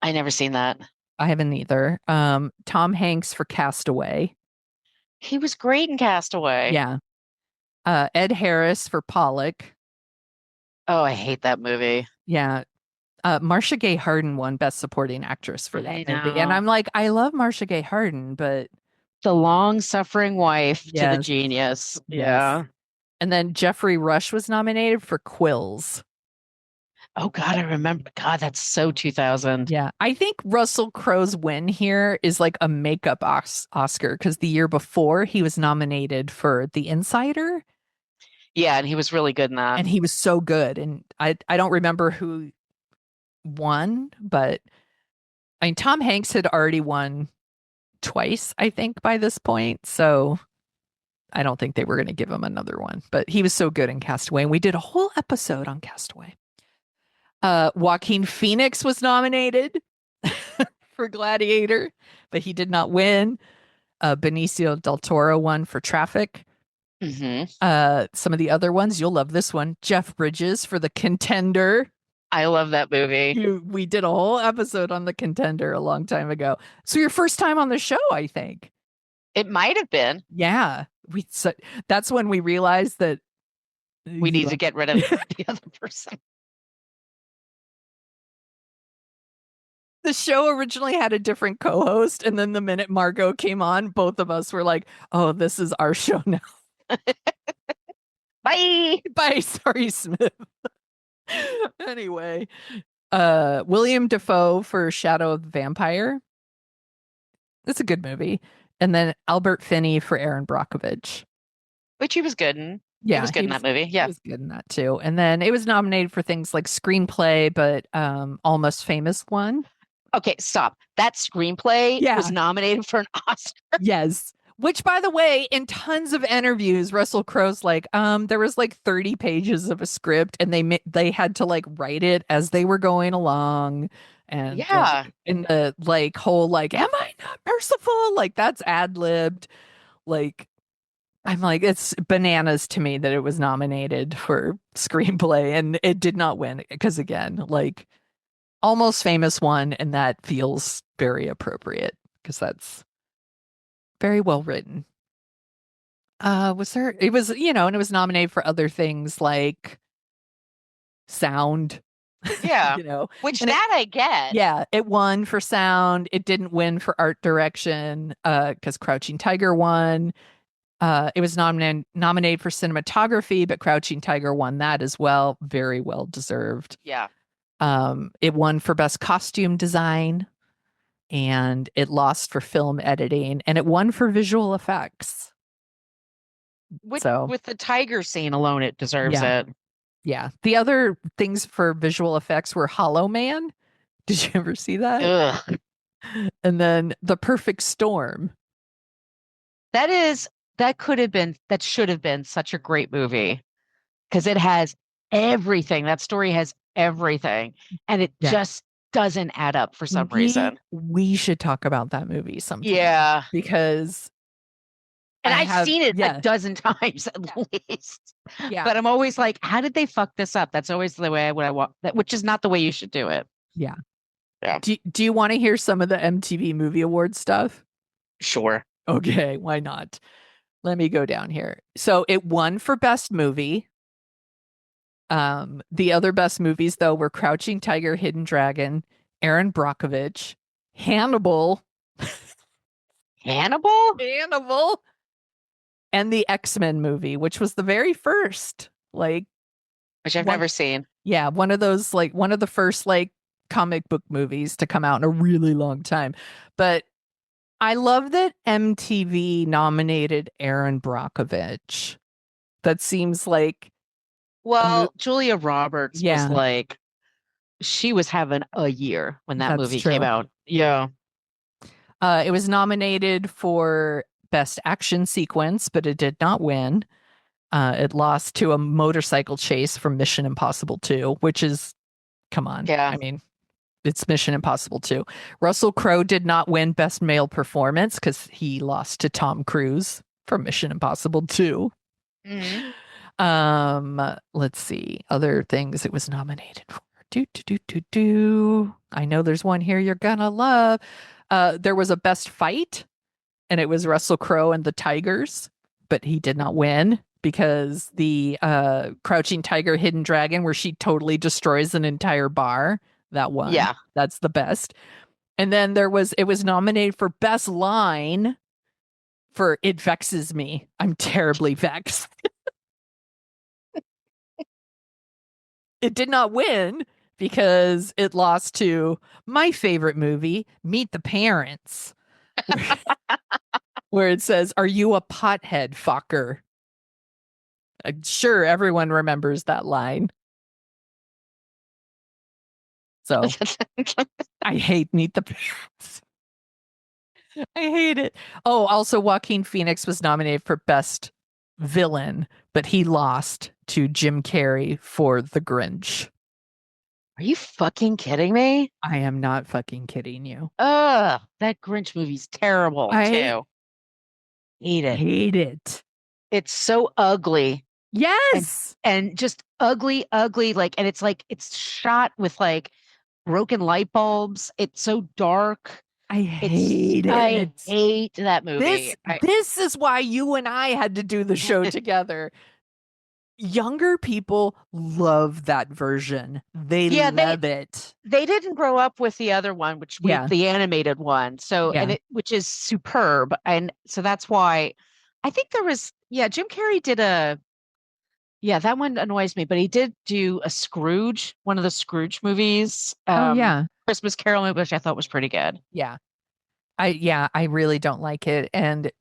I never seen that. I haven't either. Tom Hanks for Castaway. He was great in Castaway. Yeah. Ed Harris for Pollock. Oh, I hate that movie. Yeah. Marcia Gay Harden won Best Supporting Actress for that movie. know. And I'm like, I love Marcia Gay Harden, but The long-suffering wife to the Yes. genius. Yes. Yeah. And then Jeffrey Rush was nominated for Quills. Oh, God, I remember. God, that's so 2000. Yeah. I think Russell Crowe's win here is like a makeup Oscar because the year before he was nominated for The Insider. Yeah, and he was really good in that. And he was so good. And I don't remember who won, but I mean, Tom Hanks had already won twice, I think, by this point. So I don't think they were going to give him another one, but he was so good in Castaway. And we did a whole episode on Castaway. Joaquin Phoenix was nominated for Gladiator, but he did not win. Benicio del Toro won for Traffic. Some of the other ones, you'll love this one. Jeff Bridges for The Contender. I love that movie. We did a whole episode on The Contender a long time ago. So your first time on the show, I think. It might have been. Yeah. That's when we realized that We need to get rid of the other person. The show originally had a different co-host, and then the minute Margo came on, both of us were like, "Oh, this is our show now." Bye. Bye, sorry, Smith. Anyway, William Dafoe for Shadow of the Vampire. It's a good movie. And then Albert Finney for Aaron Brockovich. Which he was good in. Yeah, he was good in that movie. He Yeah. was good in that too. And then it was nominated for things like screenplay, but Almost Famous won. Okay, stop. That screenplay Yeah. was nominated for an Oscar. Yes. Which, by the way, in tons of interviews, Russell Crowe's like, there was like 30 pages of a script, and they had to like write it as they were going along, and Yeah. like, in the like whole like, am I not merciful? Like that's ad-libbed. Like, I'm like, it's bananas to me that it was nominated for screenplay, and it did not win because again, like, Almost Famous won, and that feels very appropriate because that's very well written. It was, and it was nominated for other things like sound. Yeah. Which and I get. Yeah, it won for sound. It didn't win for art direction because Crouching Tiger won. It was nominated for cinematography, but Crouching Tiger won that as well. Very well deserved. Yeah. It won for best costume design, and it lost for film editing, and it won for visual effects. With So the tiger scene alone, it deserves it. Yeah. The other things for visual effects were Hollow Man. Did you ever see that? Ugh. And then The Perfect Storm. That should have been such a great movie because it has everything. That story has everything, and it just doesn't add up for some reason. We should talk about that movie sometime. Yeah. Because I've seen it a dozen times at least. Yeah. But I'm always like, how did they fuck this up? That's always the way I want that, which is not the way you should do it. Yeah. Yeah. Do you want to hear some of the MTV Movie Awards stuff? Sure. Okay, why not? Let me go down here. So it won for Best Movie. The other best movies, though, were Crouching Tiger, Hidden Dragon, Aaron Brockovich, Hannibal. Hannibal? And the X-Men movie, which was the very first, like, which I've never seen. Yeah, one of those, like, one of the first, like, comic book movies to come out in a really long time. But I love that MTV nominated Aaron Brockovich. That seems like, well, Julia Roberts was like, she was having a year when that movie came out. Yeah. It was nominated for Best Action Sequence, but it did not win. It lost to a motorcycle chase from Mission Impossible 2, which is, come on. Yeah. I mean, it's Mission Impossible 2. Russell Crowe did not win Best Male Performance because he lost to Tom Cruise from Mission Impossible 2. Mm-hmm. Let's see. Other things it was nominated for. I know there's one here you're gonna love. There was a Best Fight, and it was Russell Crowe and the Tigers, but he did not win because the Crouching Tiger, Hidden Dragon, where she totally destroys an entire bar, that one. Yeah. That's the best. And then it was nominated for Best Line for It Vexes Me. I'm terribly vexed. It did not win because it lost to my favorite movie, Meet the Parents, where it says, "Are you a pothead fucker?" Sure, everyone remembers that line. So I hate Meet the Parents. I hate it. Oh, also Joaquin Phoenix was nominated for Best Villain, but he lost to Jim Carrey for The Grinch. Are you fucking kidding me? I am not fucking kidding you. Ugh, that Grinch movie's terrible too. Hate it. It's so ugly. Yes. And just ugly, like, and it's shot with like broken light bulbs. It's so dark. I hate it. I hate that movie. This is why you and I had to do the show together. younger people love that version. They Yeah, love it. they didn't grow up with the other one, which Yeah. the animated one. So Yeah. which is superb. And so that's why I think there was Jim Carrey did that one annoys me, but he did do a Scrooge, one of the Scrooge movies. Oh yeah. Christmas Carol, which I thought was pretty good. Yeah. I really don't like it. And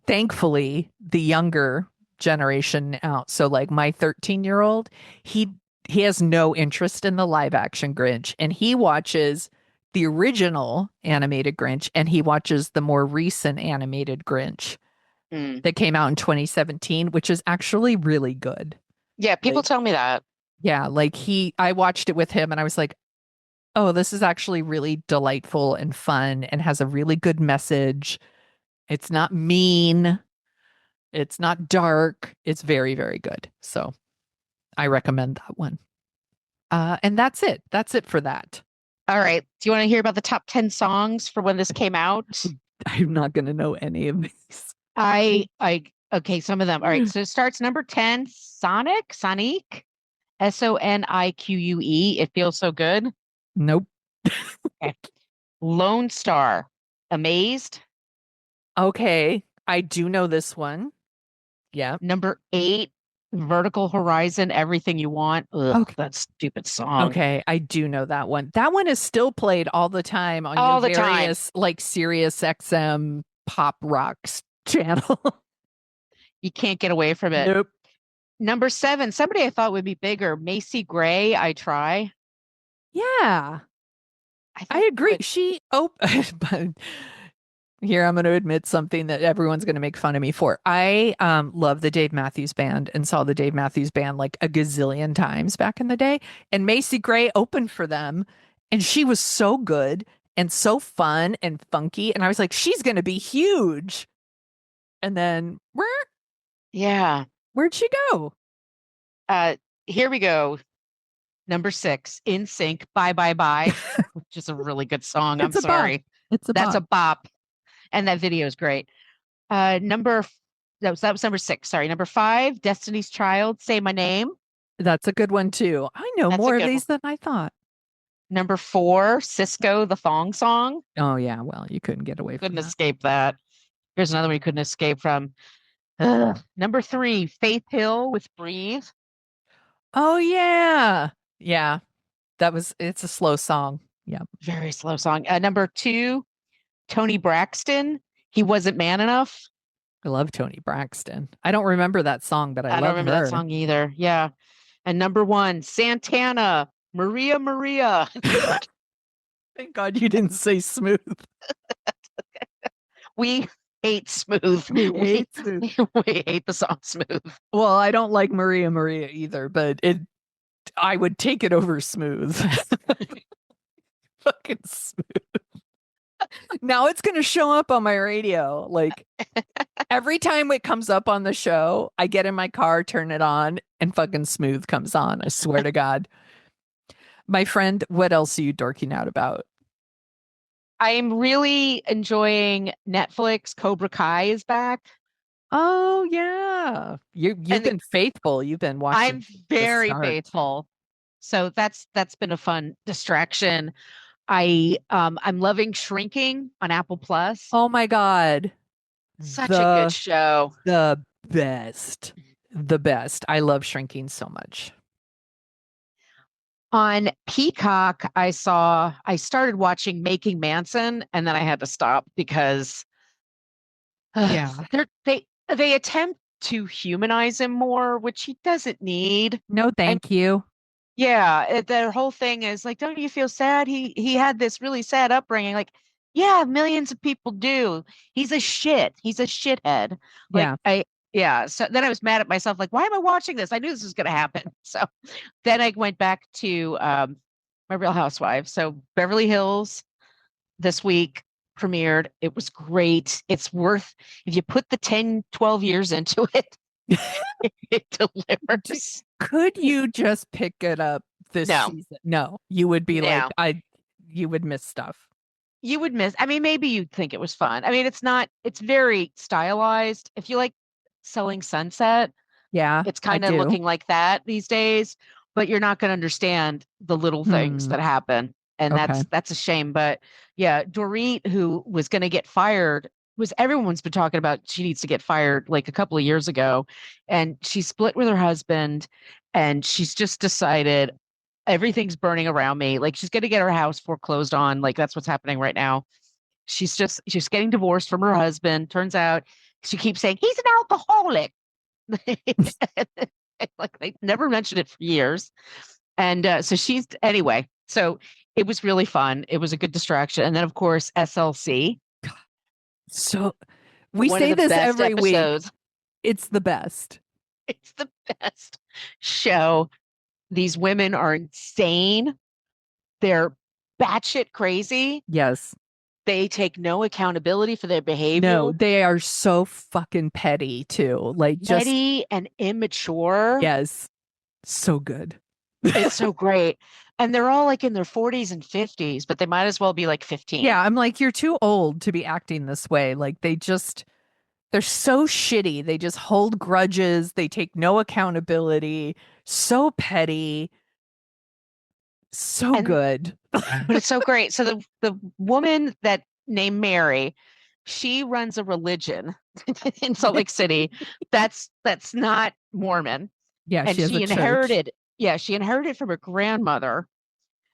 thankfully the younger generation now, so like my 13-year-old, he has no interest in the live action Grinch, and he watches the original animated Grinch and he watches the more recent animated Grinch that came out in 2017, which is actually really good. Yeah, people tell me that. Yeah, like I watched it with him and I was like, oh, this is actually really delightful and fun and has a really good message. It's not mean. It's not dark. It's very, very good. So I recommend that one. And that's it. That's it for that. All right. Do you want to hear about the top 10 songs for when this came out? I'm not going to know any of these. Okay, some of them. All right. So it starts number 10, Sonique, Sonique. It feels so good. Nope. Okay. Lone Star, Amazed. Okay. I do know this one. Yeah. Number 8, Vertical Horizon, Everything You Want. Ugh, Okay. that stupid song. Okay, I do know that one. That one is still played all the time on All your the time. various like Sirius XM pop rocks channel. You can't get away from it. Nope. Number 7, somebody I thought would be bigger, Macy Gray, I Try. Yeah, I I agree. But here I'm going to admit something that everyone's going to make fun of me for. I love the Dave Matthews Band and saw the Dave Matthews Band like a gazillion times back in the day. And Macy Gray opened for them, and she was so good and so fun and funky. And I was like, she's going to be huge. And then where'd she go? Here we go. Number 6, In Sync, Bye Bye Bye, which is a really good song. I'm sorry. That's a bop. And that video is great. That was number 6. Sorry. Number 5, Destiny's Child, Say My Name. That's a good one too. I know That's more of these than I thought. Number 4, Cisco, The Thong Song. Oh yeah, well, you couldn't get away from Couldn't that. escape that. Here's another one you couldn't escape from. Number 3, Faith Hill with Breathe. Oh yeah. Yeah. It's a slow song. Yeah. Very slow song. Number 2, Tony Braxton, He Wasn't Man Enough. I love Tony Braxton. I don't remember that song, but I don't love remember her. that song either. Yeah. And number 1, Santana, Maria Maria. Thank God you didn't say Smooth. We hate Smooth. We hate Smooth. We hate the song Smooth. Well, I don't like Maria Maria either, but I would take it over Smooth. Fucking Smooth. Now it's going to show up on my radio. Like every time it comes up on the show, I get in my car, turn it on, and fucking Smooth comes on. I swear to God. My friend, what else are you dorking out about? I'm really enjoying Netflix. Cobra Kai is back. Oh yeah. You've been faithful. You've been watching. I'm very faithful. So that's been a fun distraction. I'm loving Shrinking on Apple Plus. Oh my God. Such a good show. The best. The best. I love Shrinking so much. On Peacock, I started watching Making Manson, and then I had to stop because they attempt to humanize him more, which he doesn't need. No, thank you. Yeah, the whole thing is like, don't you feel sad? He had this really sad upbringing. Like, yeah, millions of people do. He's a shithead. Like, So then I was mad at myself. Like, why am I watching this? I knew this was going to happen. So then I went back to my Real Housewives. So Beverly Hills this week premiered. It was great. It's worth, if you put the 10, 12 years into it, it delivers. Could you just pick it up this season? No, you would be you would miss stuff. You would miss. I mean, maybe you'd think it was fun. I mean, it's very stylized. If you like Selling Sunset, Yeah, It's I kind of do. looking like that these days, but you're not going to understand the little things that happen. And Okay. that's a shame. But yeah, Dorit, who was going to get fired, everyone's been talking about she needs to get fired like a couple of years ago. And she split with her husband, and she's just decided everything's burning around me. Like she's going to get her house foreclosed on. Like that's what's happening right now. She's getting divorced from her husband. Turns out she keeps saying he's an alcoholic. Like they never mentioned it for years. And so anyway, so it was really fun. It was a good distraction. And then, of course, SLC. So we One say of the this best every week. episodes. It's the best. It's the best show. These women are insane. They're batshit crazy. Yes. They take no accountability for their behavior. No, they are so fucking petty too. Like just petty and immature. yes. So good. It's so great. And they're all like in their 40s and 50s, but they might as well be like 15. Yeah, I'm like, you're too old to be acting this way. Like they're so shitty. They just hold grudges. They take no accountability. So petty. So good. But it's so great. So the woman that named Mary, she runs a religion in Salt Lake City. That's not Mormon. Yeah, And she has a church. She inherited from her grandmother,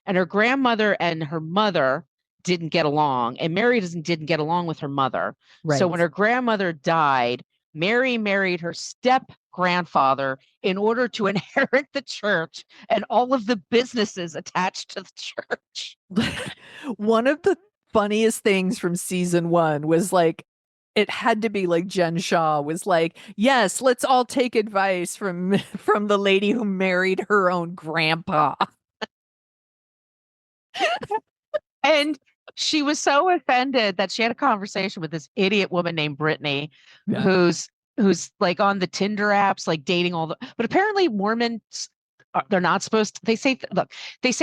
and her grandmother and her mother didn't get along, and Mary didn't get along with her mother. Right. So when her grandmother died, Mary married her step grandfather in order to inherit the church and all of the businesses attached to the church. One of the funniest things from season 1 was like, it had to be like Jen Shaw was like, yes, let's all take advice from the lady who married her own grandpa. And she was so offended that she had a conversation with this idiot woman named Brittany, Yeah. who's like on the Tinder apps, like dating but apparently Mormons, they're not supposed to, they say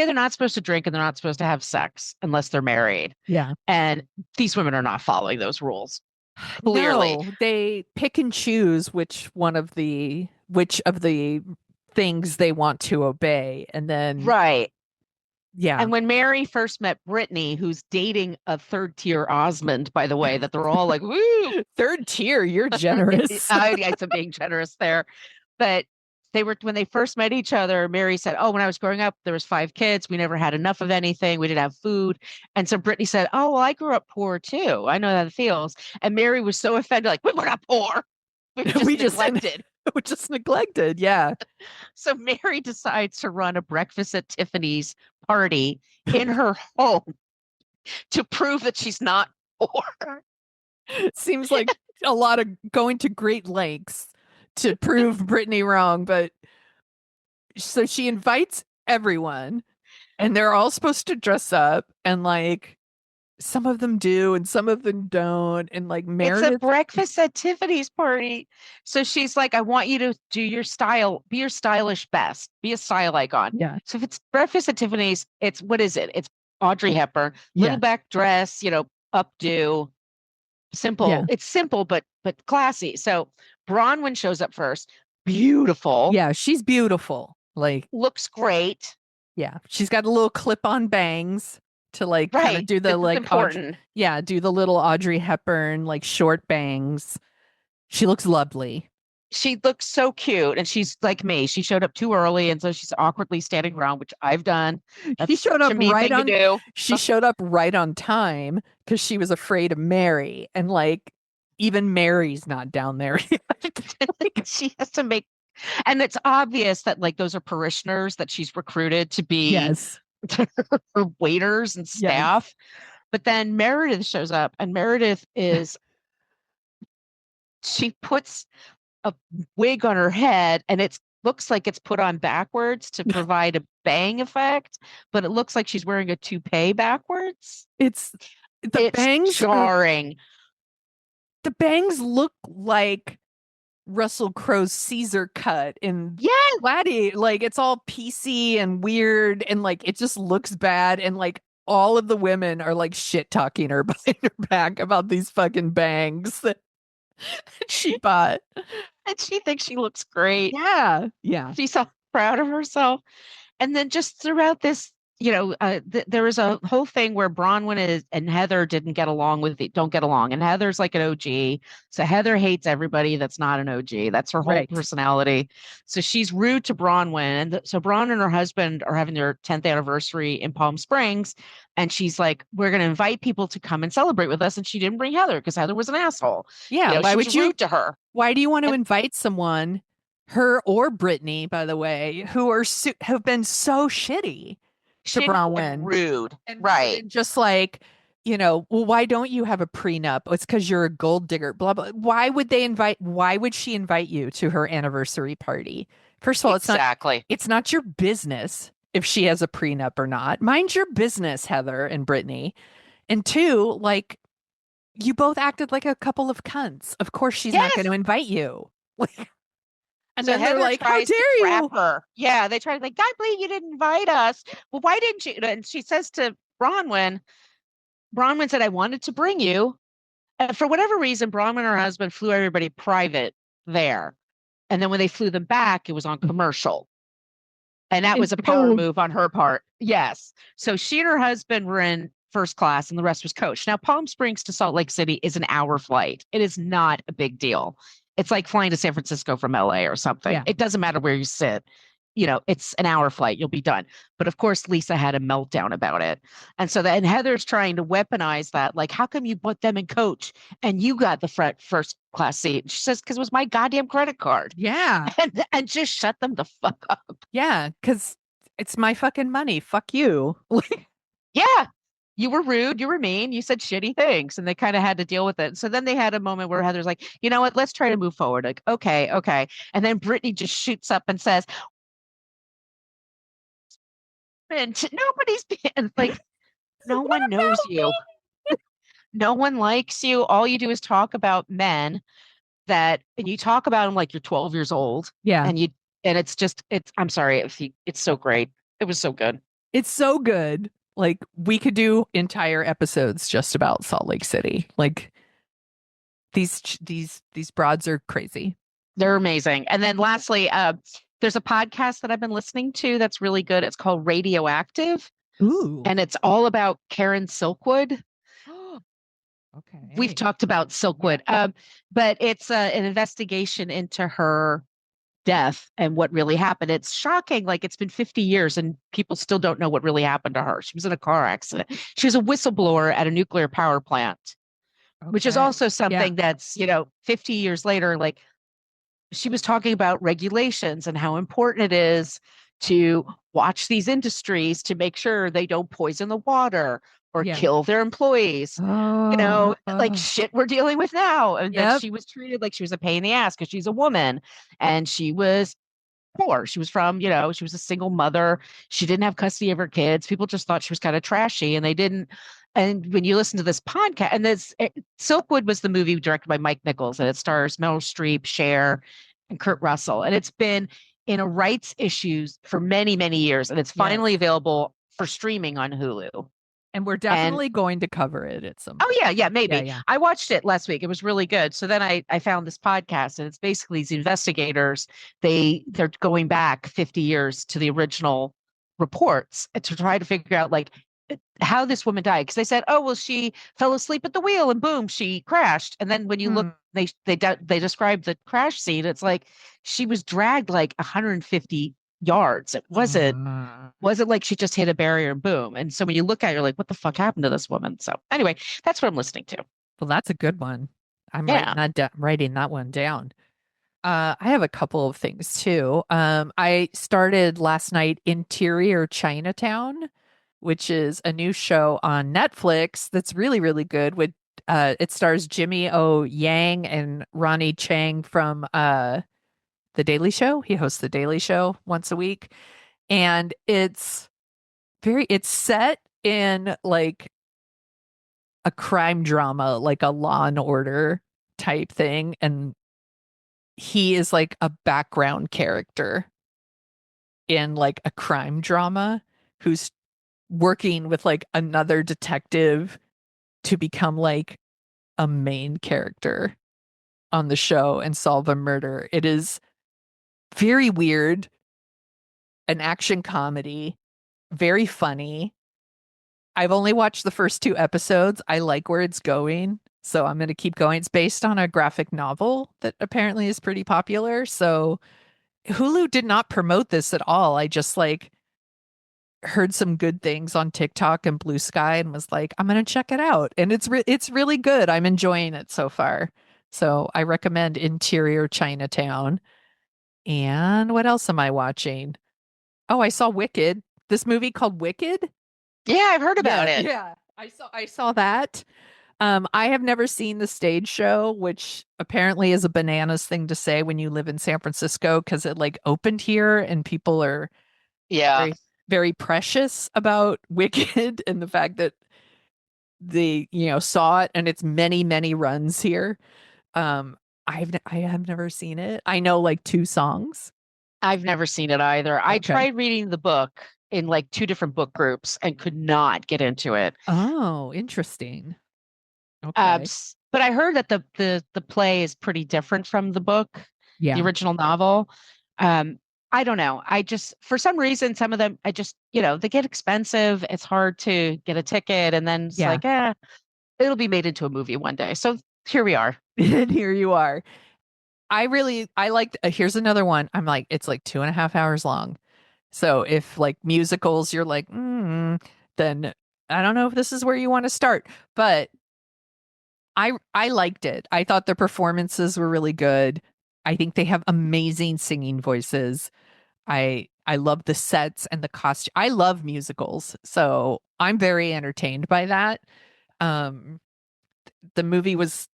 they're not supposed to drink and they're not supposed to have sex unless they're married. Yeah. And these women are not following those rules. Clearly. No, they pick and choose which of the things they want to obey. And then Right. Yeah. And when Mary first met Brittany, who's dating a third tier Osmond, by the way, that they're all like, woo, third tier, you're generous. I'm being generous there. But when they first met each other, Mary said, oh, when I was growing up, there was 5 kids. We never had enough of anything. We didn't have food. And so Brittany said, oh, well, I grew up poor too. I know how it feels. And Mary was so offended, like, we're not poor. We just neglected. We're just neglected. Yeah. So Mary decides to run a breakfast at Tiffany's party in her home to prove that she's not poor. Seems like a lot of going to great lengths to prove Brittany wrong, but so she invites everyone and they're all supposed to dress up, and like some of them do and some of them don't, and like Meredith. It's a breakfast at Tiffany's party. So she's like, I want you to do your style, be your stylish best, be a style icon. Yeah. So if it's breakfast at Tiffany's, what is it? It's Audrey Hepburn, little back dress, updo, simple. Yeah. It's simple, but classy. So Bronwyn shows up first. Beautiful. Yeah, she's beautiful. Like looks great. Yeah. She's got a little clip-on bangs to like kind of do the important. Do the little Audrey Hepburn like short bangs. She looks lovely. She looks so cute, and she's like me. She showed up too early, and so she's awkwardly standing around, which I've done. She showed up right on. She showed up right on time because she was afraid of Mary, and like even Mary's not down there. Like, she has to make, and it's obvious that like those are parishioners that she's recruited to be her waiters and staff. Yes. But then Meredith shows up, and Meredith she puts a wig on her head, and it looks like it's put on backwards to provide a bang effect, but it looks like she's wearing a toupee backwards. It's bangs jarring. The bangs look like Russell Crowe's Caesar cut in Gladiator. Like it's all PC and weird, and like it just looks bad, and like all of the women are like shit talking her behind her back about these fucking bangs. she bought. And she thinks she looks great. Yeah. Yeah. She's so proud of herself. And then just throughout this, there was a whole thing where Bronwyn and Heather don't get along. And Heather's like an OG. So Heather hates everybody that's not an OG. That's her whole Right. personality. So she's rude to Bronwyn. And so Bronwyn and her husband are having their 10th anniversary in Palm Springs. And she's like, we're going to invite people to come and celebrate with us. And she didn't bring Heather because Heather was an asshole. Yeah. Why She would was you? rude to her. Why do you want to And- invite someone, her or Brittany, by the way, who are have been so shitty to Shitty Bronwyn? and rude. And Right. just like, well, why don't you have a prenup? It's because you're a gold digger, blah, blah. Why would she invite you to her anniversary party? First of all, Exactly. it's not your business if she has a prenup or not. Mind your business, Heather and Brittany. And two, like, you both acted like a couple of cunts. Of course she's not going to invite you. And so then Heather they're like, how tries to dare trap you? her. Yeah, they tried like, God, believe you didn't invite us. Well, why didn't you? And she says to Bronwyn said, I wanted to bring you. And for whatever reason, Bronwyn and her husband flew everybody private there. And then when they flew them back, it was on commercial. And that was a power move on her part. Yes. So she and her husband were in first class and the rest was coach. Now, Palm Springs to Salt Lake City is an hour flight. It is not a big deal. It's like flying to San Francisco from LA or something. Yeah. It doesn't matter where you sit. It's an hour flight. You'll be done. But of course, Lisa had a meltdown about it. And so and Heather's trying to weaponize that. Like, how come you put them in coach and you got the first class seat? She says, because it was my goddamn credit card. Yeah. And just shut them the fuck up. Yeah. Because it's my fucking money. Fuck you. Yeah. You were rude. You were mean. You said shitty things. And they kind of had to deal with it. So then they had a moment where Heather's like, you know what? Let's try to move forward. Like, okay. And then Brittany just shoots up and says, nobody's been like, no one knows you. No one likes you. All you do is talk about men and you talk about them like you're 12 years old. Yeah. And I'm sorry. It's so great. It was so good. It's so good. Like, we could do entire episodes just about Salt Lake City. Like, these broads are crazy. They're amazing. And then lastly, there's a podcast that I've been listening to that's really good. It's called Radioactive. Ooh. And it's all about Karen Silkwood. Okay. We've talked about Silkwood, but it's an investigation into her death and what really happened. It's shocking. Like, it's been 50 years and people still don't know what really happened to her. She was in a car accident. She was a whistleblower at a nuclear power plant, which is also something that's, 50 years later, like, she was talking about regulations and how important it is to watch these industries to make sure they don't poison the water or kill their employees. Like shit we're dealing with now. And that she was treated like she was a pain in the ass because she's a woman and she was poor. She was from, she was a single mother. She didn't have custody of her kids. People just thought she was kind of trashy and they didn't. And when you listen to this podcast, and Silkwood was the movie directed by Mike Nichols, and it stars Meryl Streep, Cher, and Kurt Russell. And it's been in a rights issues for many, many years. And it's finally available for streaming on Hulu. And we're definitely going to cover it at some point. Oh, yeah, maybe. Yeah. I watched it last week. It was really good. So then I found this podcast, and it's basically these investigators. They're going back 50 years to the original reports to try to figure out, like, how this woman died. Because they said, oh, well, she fell asleep at the wheel and boom, she crashed. And then when you look, they describe the crash scene. It's like she was dragged like 150 yards. It wasn't like she just hit a barrier and boom. And so when you look at it, you're like, what the fuck happened to this woman? So anyway, that's what I'm listening to. Well, that's a good one. I'm writing that one down. I have a couple of things too. I started last night Interior Chinatown, which is a new show on Netflix that's really, really good. It stars Jimmy O. Yang and Ronnie Chang from The Daily Show. He hosts The Daily Show once a week. And it's set in like a crime drama, like a Law and Order type thing. And he is like a background character in like a crime drama who's working with like another detective to become like a main character on the show and solve a murder. It is very weird, an action comedy, very funny. I've only watched the first 2 episodes. I like where it's going, so I'm going to keep going. It's based on a graphic novel that apparently is pretty popular. So Hulu did not promote this at all. I just like heard some good things on TikTok and Blue Sky and was like, I'm going to check it out. And it's really good. I'm enjoying it so far. So I recommend Interior Chinatown. And what else am I watching? Oh, I saw Wicked. This movie called Wicked. Yeah, I've heard about it. Yeah. I saw that. I have never seen the stage show, which apparently is a bananas thing to say when you live in San Francisco because it like opened here and people are Yeah. very, very precious about Wicked and the fact that they, saw it and it's many, many runs here. I have never seen it. I know like 2 songs. I've never seen it either. I Okay. tried reading the book in like 2 different book groups and could not get into it. Oh, interesting. Okay. But I heard that the play is pretty different from the book, Yeah. the original novel. I don't know. I just, for some reason, some of them, I just, they get expensive. It's hard to get a ticket. And then it's like, it'll be made into a movie one day. So here we are. And here you are. I liked, here's another one. I'm like, it's like 2.5 hours long. So if like musicals, you're like, then I don't know if this is where you want to start, but I liked it. I thought the performances were really good. I think they have amazing singing voices. I love the sets and the costume. I love musicals, so I'm very entertained by that. The movie was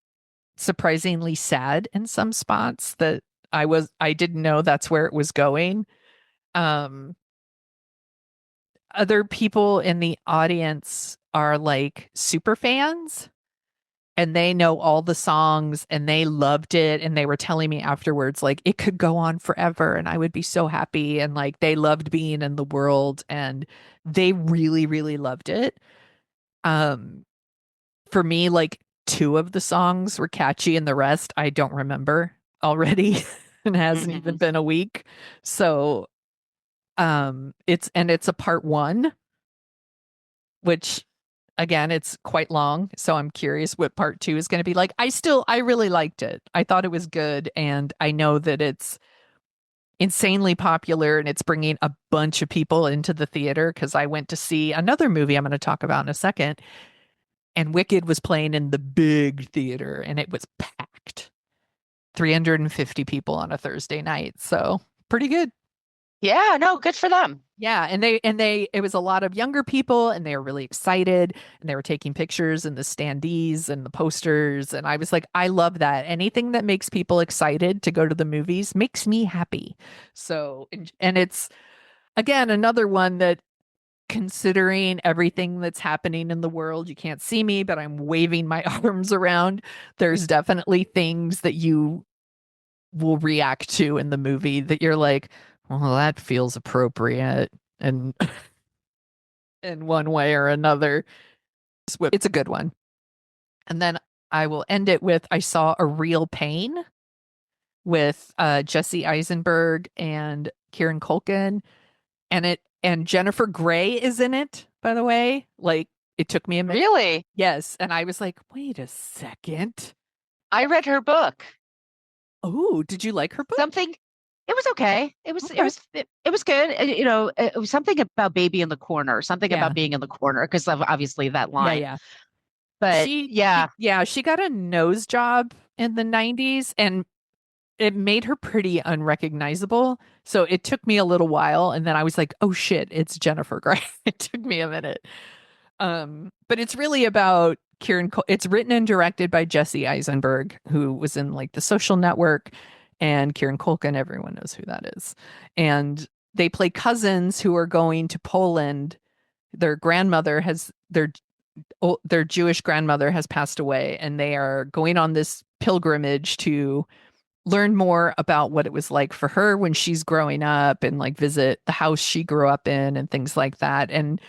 surprisingly sad in some spots that I didn't know that's where it was going. Other people in the audience are like super fans and they know all the songs and they loved it and they were telling me afterwards like it could go on forever and I would be so happy and like they loved being in the world and they really really loved it. For me like 2 of the songs were catchy and the rest I don't remember already. It hasn't even been a week. So it's a part 1, which again, it's quite long, so I'm curious what part 2 is going to be like. I really liked it. I thought it was good, and I know that it's insanely popular, and it's bringing a bunch of people into the theater because I went to see another movie I'm going to talk about in a second, and Wicked was playing in the big theater, and it was packed. 350 people on a Thursday night, so pretty good. Yeah, no, good for them. Yeah, and it was a lot of younger people and they were really excited and they were taking pictures and the standees and the posters and I was like, I love that. Anything that makes people excited to go to the movies makes me happy. So, and it's again another one that considering everything that's happening in the world, you can't see me, but I'm waving my arms around. There's definitely things that you will react to in the movie that you're like, well, that feels appropriate and in one way or another. It's a good one. And then I will end it with I saw A Real Pain with Jesse Eisenberg and Kieran Culkin and Jennifer Grey is in it, by the way. Like it took me a minute. Really? Yes, and I was like, "Wait a second." I read her book. Oh, did you like her book? It was okay. It was good. It was something about baby in the corner, something about being in the corner because of obviously that line. Yeah. But she got a nose job in the 90s and it made her pretty unrecognizable. So it took me a little while and then I was like, oh shit, it's Jennifer Grey. It took me a minute. But it's really about it's written and directed by Jesse Eisenberg, who was in like The Social Network, and Kieran Culkin, everyone knows who that is. And they play cousins who are going to Poland. Their Jewish grandmother has passed away, and they are going on this pilgrimage to learn more about what it was like for her when she's growing up and like visit the house she grew up in and things like that. And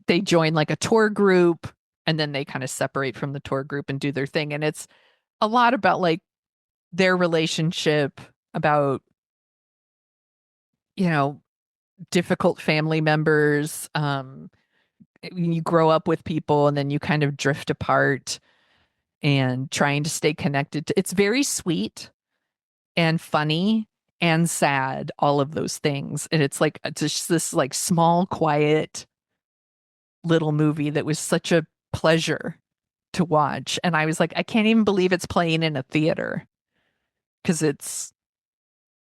they join like a tour group and then they kind of separate from the tour group and do their thing. And it's a lot about like their relationship, about, difficult family members. When you grow up with people and then you kind of drift apart and trying to stay connected. It's very sweet and funny and sad, all of those things. And it's like just this like small, quiet little movie that was such a pleasure to watch. And I was like, I can't even believe it's playing in a theater, because it's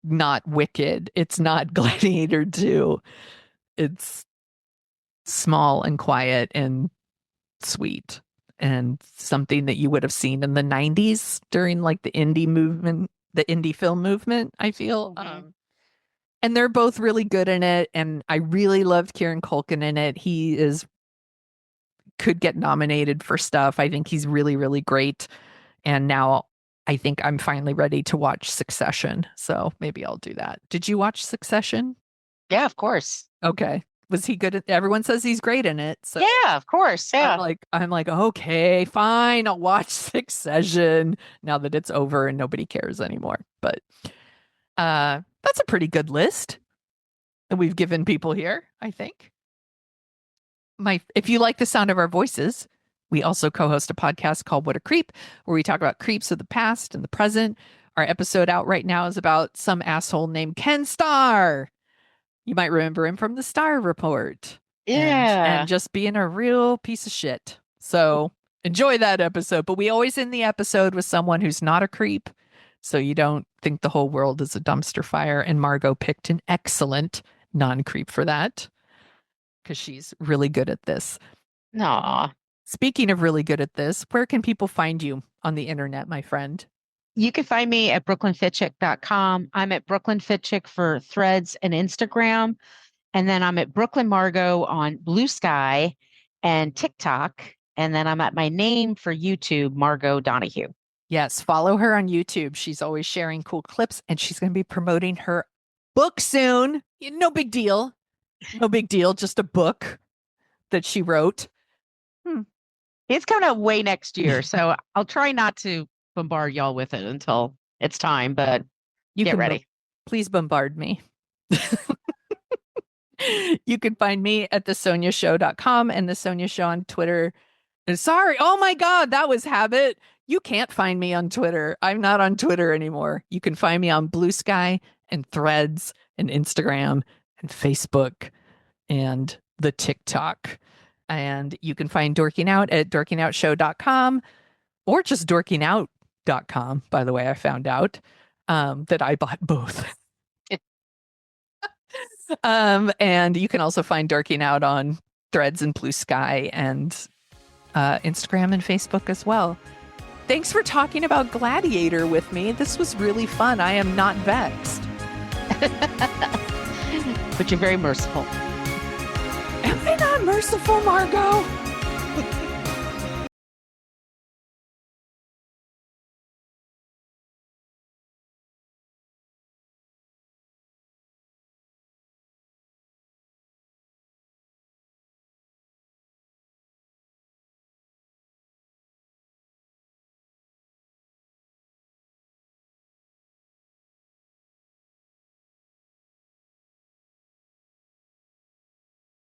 not Wicked. It's not Gladiator 2. It's small and quiet and sweet, and something that you would have seen in the 90s during like the indie movement, the indie film movement, I feel. And they're both really good in it. And I really loved Kieran Culkin in it. Could get nominated for stuff. I think he's really, really great. And now I think I'm finally ready to watch Succession. So maybe I'll do that. Did you watch Succession? Yeah, of course. Okay. Was he good at everyone says he's great in it. So yeah, of course. Yeah. I'm like, okay, fine. I'll watch Succession now that it's over and nobody cares anymore. But that's a pretty good list that we've given people here, I think. If you like the sound of our voices, we also co-host a podcast called What a Creep, where we talk about creeps of the past and the present. Our episode out right now is about some asshole named Ken Starr. You might remember him from the Starr Report. Yeah. And just being a real piece of shit. So enjoy that episode. But we always end the episode with someone who's not a creep, so you don't think the whole world is a dumpster fire. And Margo picked an excellent non-creep for that, because she's really good at this. Aw. Speaking of really good at this, where can people find you on the internet, my friend? You can find me at brooklynfitchick.com. I'm at Brooklyn Fitchick for Threads and Instagram. And then I'm at Brooklyn Margo on Blue Sky and TikTok. And then I'm at my name for YouTube, Margo Donahue. Yes, follow her on YouTube. She's always sharing cool clips, and she's going to be promoting her book soon. No big deal. No big deal. Just a book that she wrote. It's coming out way next year. So I'll try not to bombard y'all with it until it's time, but get ready. Please bombard me. You can find me at thesoniashow.com and The Sonia Show on Twitter. And sorry, oh my God, that was habit. You can't find me on Twitter. I'm not on Twitter anymore. You can find me on Blue Sky and Threads and Instagram and Facebook and the TikTok. And you can find Dorking Out at dorkingoutshow.com or just dorkingout.com. By the way, I found out that I bought both. And you can also find Dorking Out on Threads and Blue Sky and Instagram and Facebook as well. Thanks for talking about Gladiator with me. This was really fun. I am not vexed. But you're very merciful. Am I not merciful, Margo?